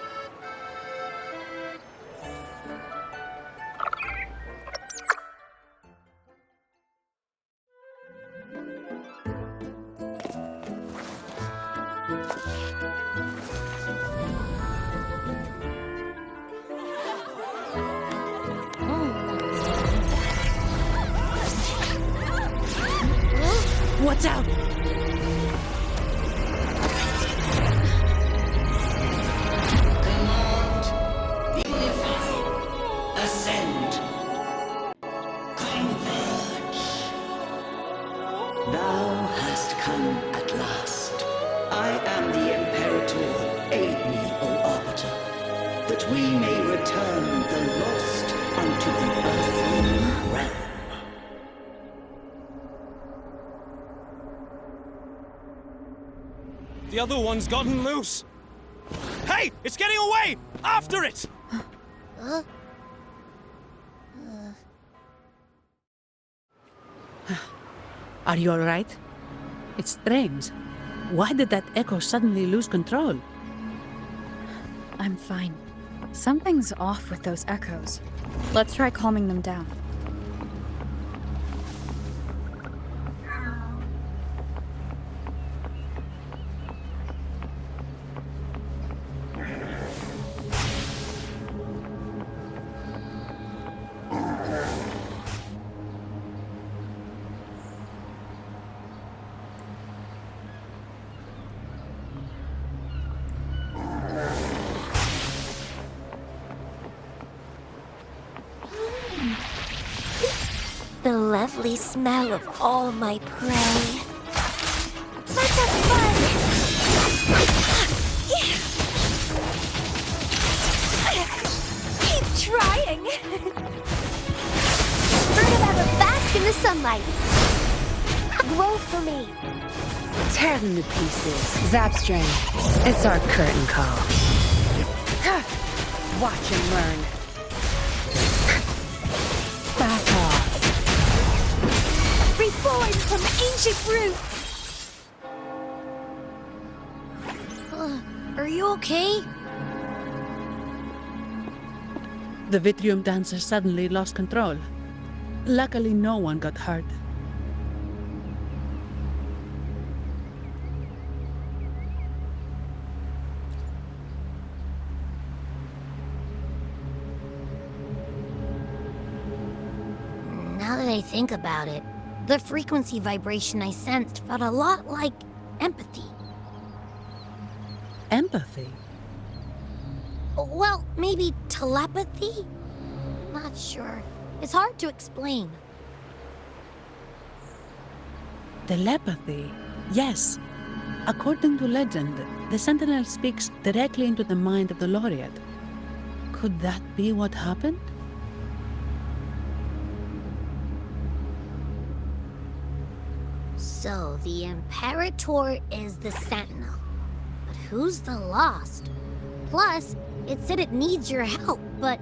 What's out? Ascend. Converge. Thou hast come at last. I am the Imperator. Aid me, O Arbiter, that we may return the lost unto the earthly realm. The other one's gotten loose. Hey, it's getting away! After it! Are you all right? It's strange. Why did that echo suddenly lose control? I'm fine. Something's off with those echoes. Let's try calming them down. The lovely smell of all my prey. Let's have fun! Keep trying! Bird of ever bask in the sunlight. Grow for me. Tear them to pieces. Zapstring. It's our curtain call. Watch and learn. Back off. Reborn from ancient roots! Are you okay? The Vitrium dancer suddenly lost control. Luckily, no one got hurt. Now that I think about it, the frequency vibration I sensed felt a lot like empathy. Empathy? Well, maybe telepathy? Not sure. It's hard to explain. Telepathy? Yes. According to legend, the Sentinel speaks directly into the mind of the Laureate. Could that be what happened? So, the Imperator is the Sentinel. But who's the Lost? Plus, it said it needs your help, but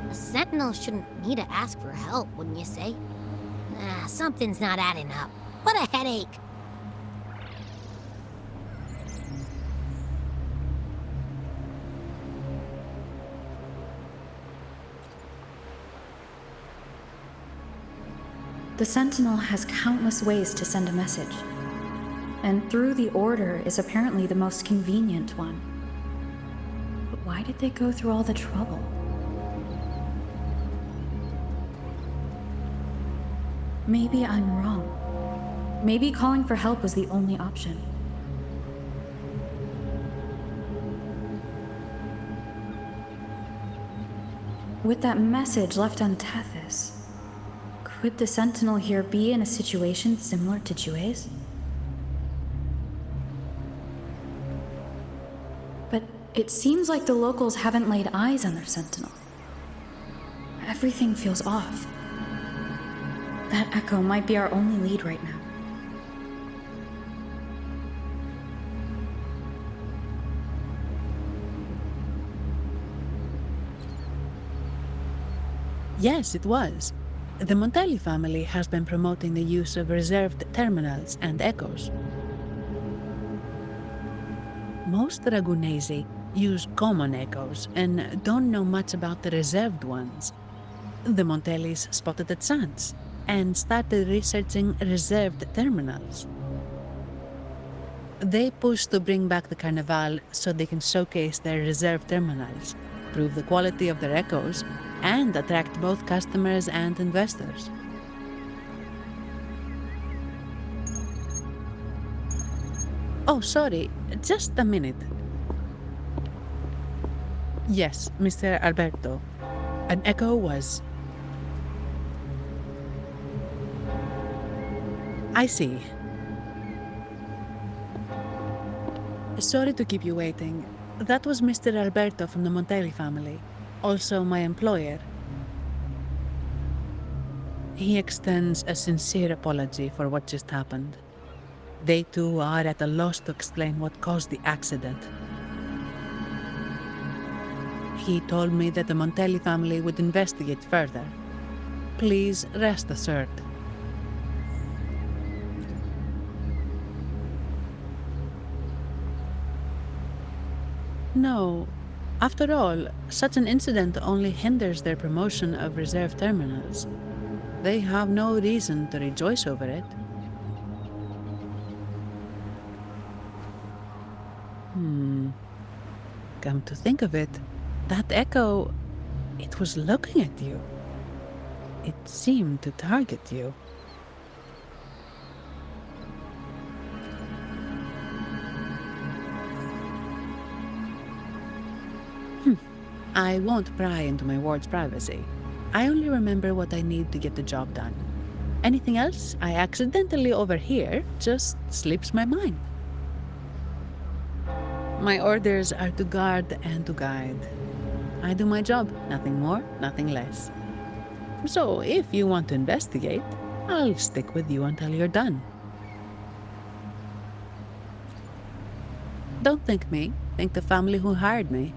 a Sentinel shouldn't need to ask for help, wouldn't you say? Something's not adding up. What a headache. The Sentinel has countless ways to send a message, and through the Order is apparently the most convenient one. But why did they go through all the trouble? Maybe I'm wrong. Maybe calling for help was the only option. With that message left on Tethys, could the Sentinel here be in a situation similar to Jue's? But it seems like the locals haven't laid eyes on their Sentinel. Everything feels off. That echo might be our only lead right now. Yes, it was. The Montelli family has been promoting the use of reserved terminals and echoes. Most Ragunesi use common echoes and don't know much about the reserved ones. The Montellis spotted a chance and started researching reserved terminals. They pushed to bring back the Carnival so they can showcase their reserved terminals, prove the quality of their echoes, and attract both customers and investors. Oh, sorry, just a minute. Yes, Mr. Alberto. An echo was... I see. Sorry to keep you waiting. That was Mr. Alberto from the Montelli family, also my employer. He extends a sincere apology for what just happened. They too are at a loss to explain what caused the accident. He told me that the Montelli family would investigate further. Please rest assured. No. After all, such an incident only hinders their promotion of reserve terminals. They have no reason to rejoice over it. Come to think of it, that echo, it was looking at you. It seemed to target you. I won't pry into my ward's privacy. I only remember what I need to get the job done. Anything else I accidentally overhear just slips my mind. My orders are to guard and to guide. I do my job, nothing more, nothing less. So if you want to investigate, I'll stick with you until you're done. Don't thank me, thank the family who hired me.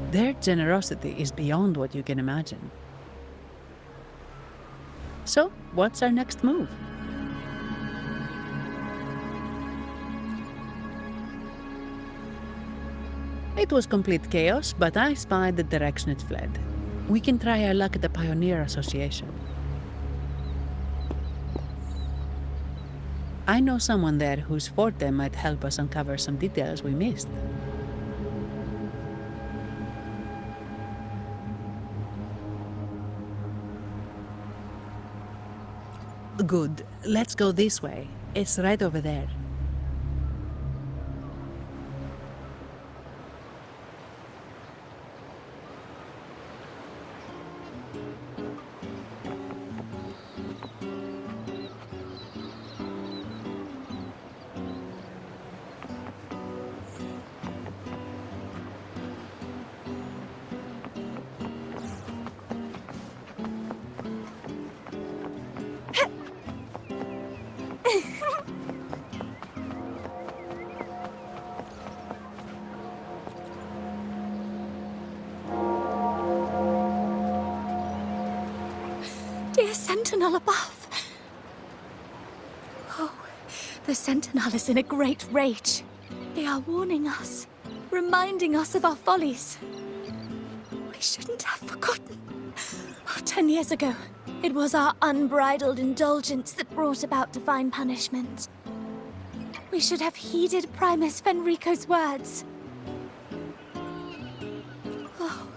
Their generosity is beyond what you can imagine. So, what's our next move? It was complete chaos, but I spied the direction it fled. We can try our luck at the Pioneer Association. I know someone there whose forte might help us uncover some details we missed. Good. Let's go this way. It's right over there. Dear Sentinel above. Oh, the Sentinel is in a great rage. They are warning us, reminding us of our follies. We shouldn't have forgotten. 10 years ago, it was our unbridled indulgence that brought about divine punishment. We should have heeded Primus Fenrico's words. Oh,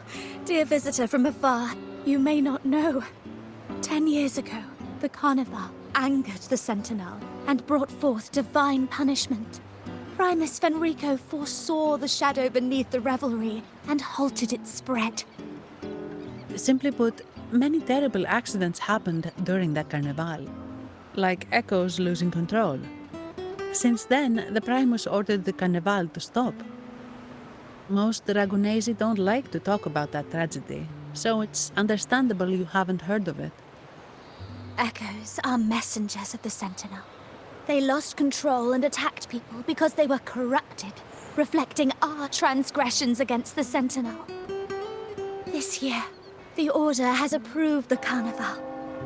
dear visitor from afar, you may not know. 10 years ago, The Carnival angered the Sentinel and brought forth divine punishment. Primus Fenrico foresaw the shadow beneath the revelry and halted its spread. Simply put, many terrible accidents happened during that Carnival, like Echoes losing control. Since then, the Primus ordered the Carnival to stop. Most Ragunesi don't like to talk about that tragedy, so it's understandable you haven't heard of it. Echoes are messengers of the Sentinel. They lost control and attacked people because they were corrupted, reflecting our transgressions against the Sentinel. This year, the Order has approved the Carnival.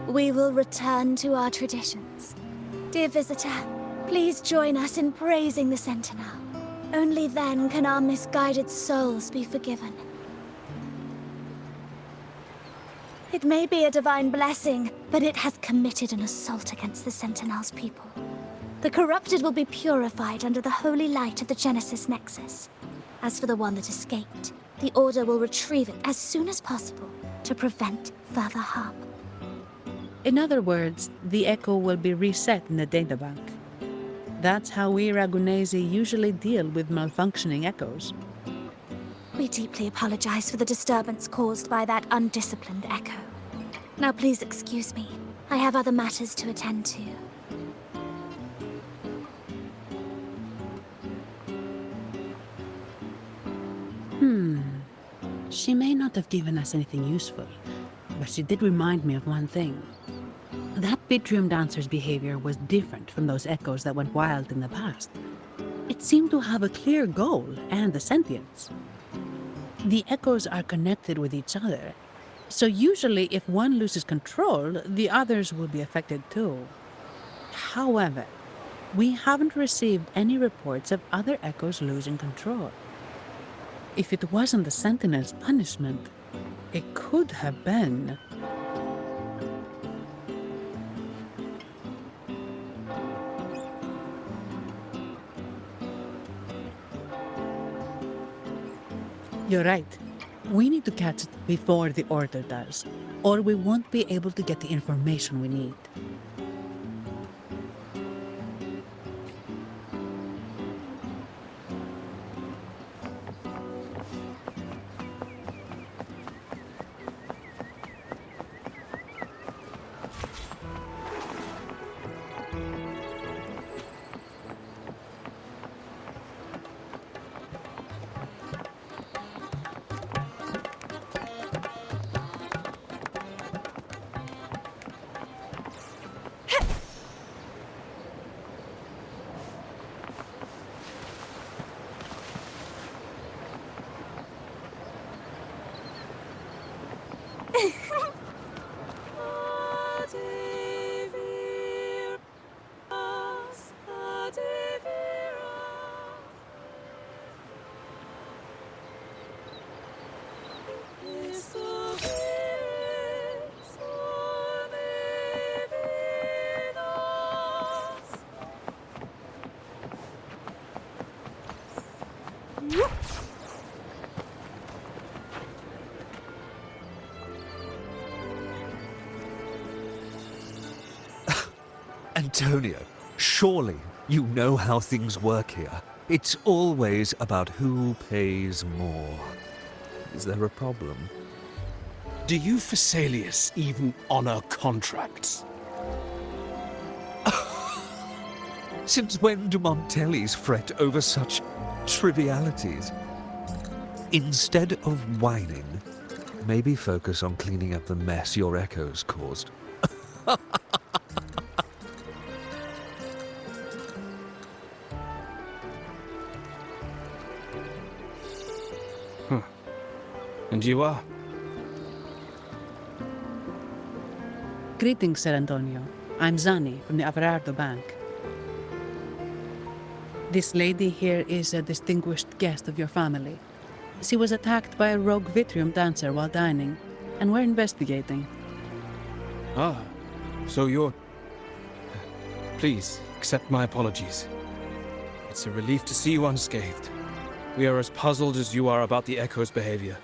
We will return to our traditions. Dear visitor, please join us in praising the Sentinel. Only then can our misguided souls be forgiven. It may be a divine blessing, but it has committed an assault against the Sentinel's people. The corrupted will be purified under the holy light of the Genesis Nexus. As for the one that escaped, the Order will retrieve it as soon as possible to prevent further harm. In other words, the Echo will be reset in the databank. That's how we Ragunesi usually deal with malfunctioning Echoes. We deeply apologize for the disturbance caused by that undisciplined Echo. Now please excuse me. I have other matters to attend to. She may not have given us anything useful, but she did remind me of one thing. That Vitrium dancer's behavior was different from those Echoes that went wild in the past. It seemed to have a clear goal and a sentience. The Echoes are connected with each other, so usually if one loses control, the others will be affected too. However, we haven't received any reports of other Echoes losing control. If it wasn't the Sentinel's punishment, it could have been... You're right. We need to catch it before the Order does, or we won't be able to get the information we need. Antonio, surely you know how things work here. It's always about who pays more. Is there a problem? Do you Phasaelius even honor contracts? Since when do Montellis fret over such trivialities? Instead of whining, maybe focus on cleaning up the mess your Echoes caused. And you are? Greetings, Sir Antonio. I'm Zani from the Averardo Bank. This lady here is a distinguished guest of your family. She was attacked by a rogue Vitrium dancer while dining, and we're investigating. Ah, so you're... Please, accept my apologies. It's a relief to see you unscathed. We are as puzzled as you are about the Echo's behavior.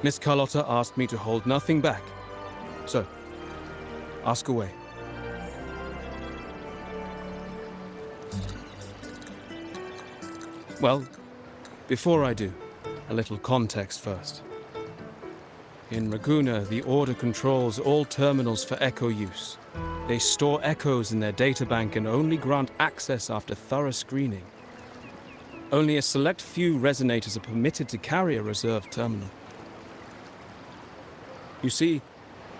Miss Carlotta asked me to hold nothing back. So, ask away. Well, before I do, a little context first. In Raguena, the Order controls all terminals for Echo use. They store echoes in their databank and only grant access after thorough screening. Only a select few resonators are permitted to carry a reserved terminal. You see,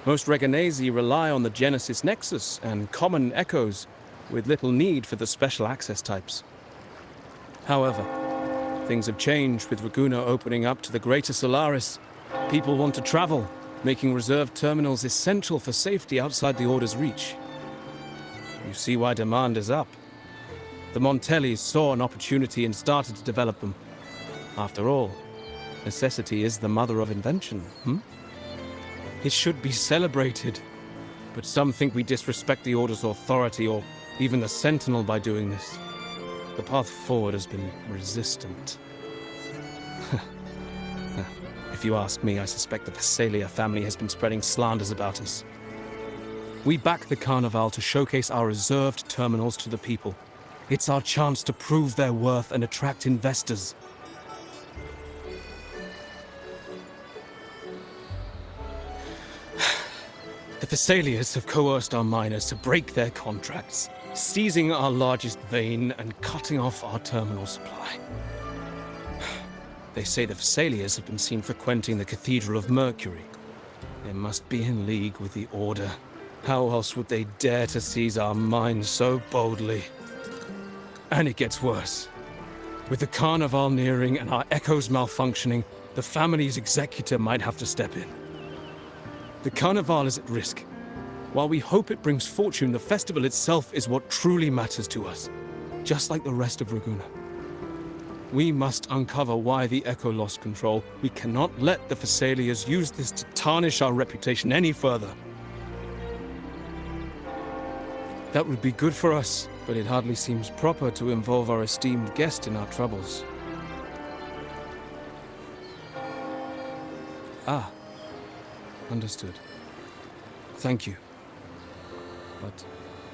most Reganesi rely on the Genesis Nexus and common echoes, with little need for the special access types. However, things have changed with Raguena opening up to the greater Solaris. People want to travel, making reserved terminals essential for safety outside the Order's reach. You see why demand is up. The Montellis saw an opportunity and started to develop them. After all, necessity is the mother of invention, It should be celebrated. But some think we disrespect the Order's authority or even the Sentinel by doing this. The path forward has been resistant. If you ask me, I suspect the Thessalia family has been spreading slanders about us. We back the Carnival to showcase our reserved terminals to the people. It's our chance to prove their worth and attract investors. The Thessalias have coerced our miners to break their contracts, seizing our largest vein and cutting off our terminal supply. They say the Thessalias have been seen frequenting the Cathedral of Mercury. They must be in league with the Order. How else would they dare to seize our mines so boldly? And it gets worse. With the Carnival nearing and our echoes malfunctioning, the family's executor might have to step in. The Carnival is at risk. While we hope it brings fortune, the festival itself is what truly matters to us, just like the rest of Raguena. We must uncover why the Echo lost control. We cannot let the Thessalias use this to tarnish our reputation any further. That would be good for us, but it hardly seems proper to involve our esteemed guest in our troubles. Ah, understood. Thank you. But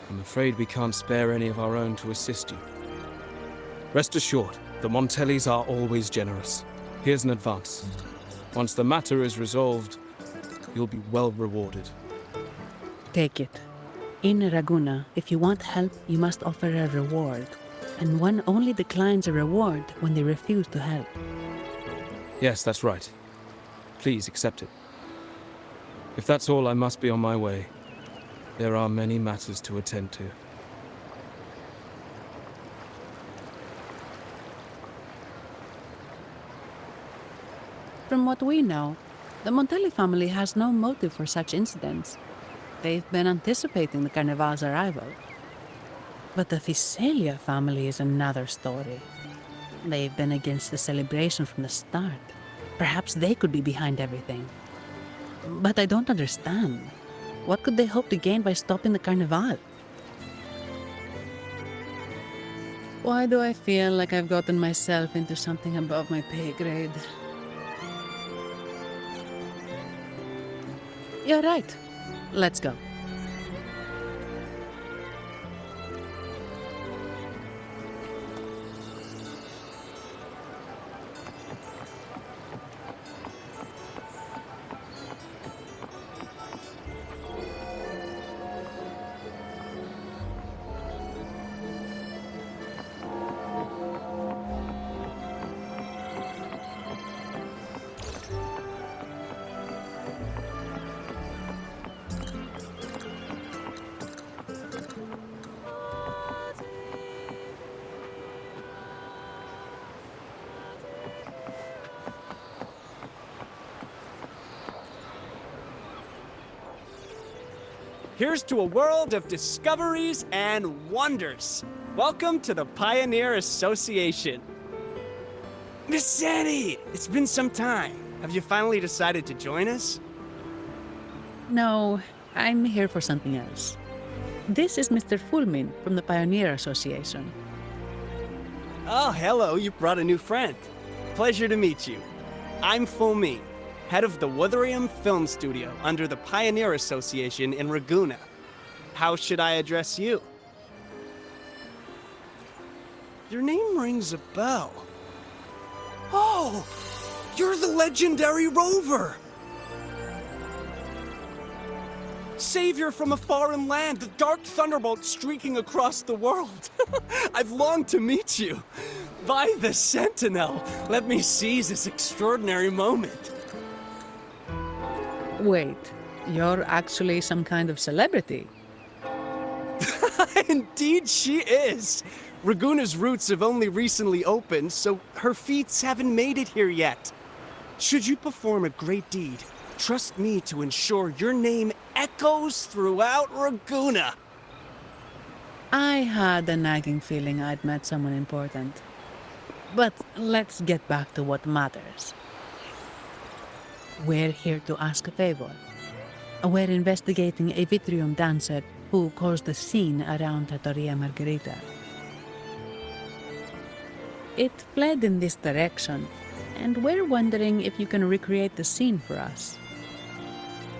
I'm afraid we can't spare any of our own to assist you. Rest assured, the Montellis are always generous. Here's an advance. Once the matter is resolved, you'll be well rewarded. Take it. In Raguena, if you want help, you must offer a reward. And one only declines a reward when they refuse to help. Yes, that's right. Please accept it. If that's all, I must be on my way. There are many matters to attend to. From what we know, the Montelli family has no motive for such incidents. They've been anticipating the Carnival's arrival. But the Thessalia family is another story. They've been against the celebration from the start. Perhaps they could be behind everything. But I don't understand. What could they hope to gain by stopping the Carnival? Why do I feel like I've gotten myself into something above my pay grade? You're right. Let's go. Here's to a world of discoveries and wonders. Welcome to the Pioneer Association. Miss Sandy, it's been some time. Have you finally decided to join us? No, I'm here for something else. This is Mr. Fulmin from the Pioneer Association. Oh, hello, you brought a new friend. Pleasure to meet you. I'm Fulmin, head of the Wuthering Film Studio under the Pioneer Association in Raguena. How should I address you? Your name rings a bell. Oh, you're the legendary Rover! Savior from a foreign land, the dark thunderbolt streaking across the world. I've longed to meet you. By the Sentinel, let me seize this extraordinary moment. Wait, you're actually some kind of celebrity. Indeed she is. Raguena's roots have only recently opened, so her feats haven't made it here yet. Should you perform a great deed, trust me to ensure your name echoes throughout Raguena. I had a nagging feeling I'd met someone important. But let's get back to what matters. We're here to ask a favor. We're investigating a Vitrium dancer who caused a scene around Trattoria Margherita. It fled in this direction, and we're wondering if you can recreate the scene for us.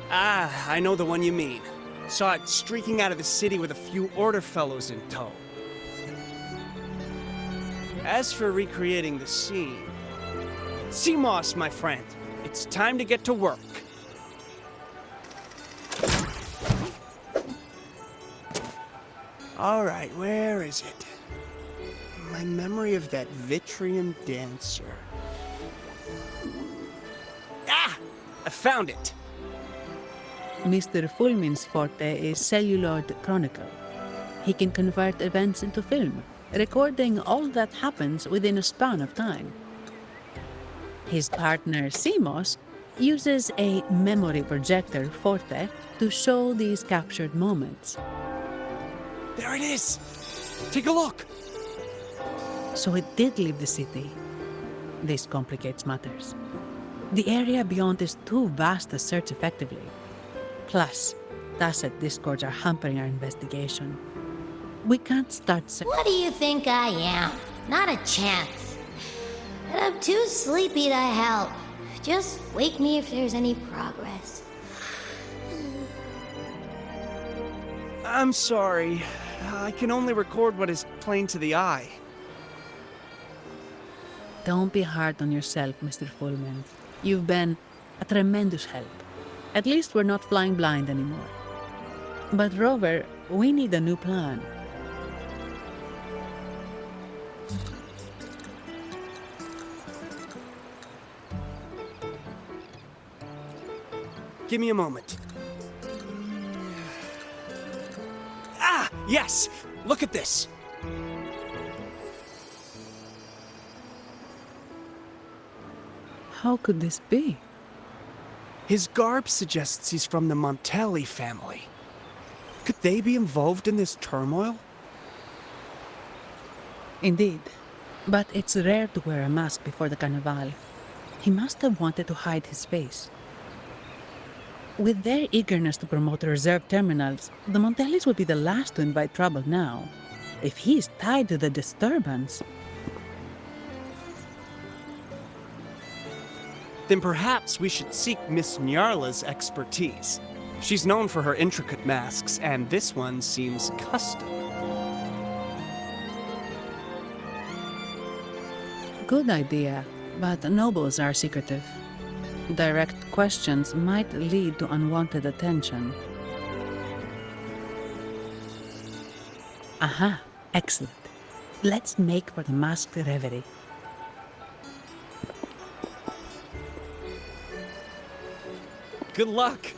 Ah, I know the one you mean. Saw it streaking out of the city with a few order fellows in tow. As for recreating the scene... Seamoss, my friend, it's time to get to work. All right, where is it? My memory of that Vitrium dancer. Ah! I found it! Mr. Fulmin's forte is celluloid chronicle. He can convert events into film, recording all that happens within a span of time. His partner, Seamoss, uses a memory projector forte to show these captured moments. There it is! Take a look! So it did leave the city. This complicates matters. The area beyond is too vast to search effectively. Plus, tacit discords are hampering our investigation. We can't start... What do you think I am? Not a chance. And I'm too sleepy to help. Just wake me if there's any progress. I'm sorry. I can only record what is plain to the eye. Don't be hard on yourself, Mr. Fulmin. You've been a tremendous help. At least we're not flying blind anymore. But Rover, we need a new plan. Give me a moment. Ah, yes! Look at this! How could this be? His garb suggests he's from the Montelli family. Could they be involved in this turmoil? Indeed. But it's rare to wear a mask before the Carnival. He must have wanted to hide his face. With their eagerness to promote reserve terminals, the Montellis would be the last to invite trouble now. If he's tied to the disturbance... Then perhaps we should seek Miss Nyarla's expertise. She's known for her intricate masks, and this one seems custom. Good idea, but nobles are secretive. Direct questions might lead to unwanted attention. Aha, excellent. Let's make for the masked reverie. Good luck!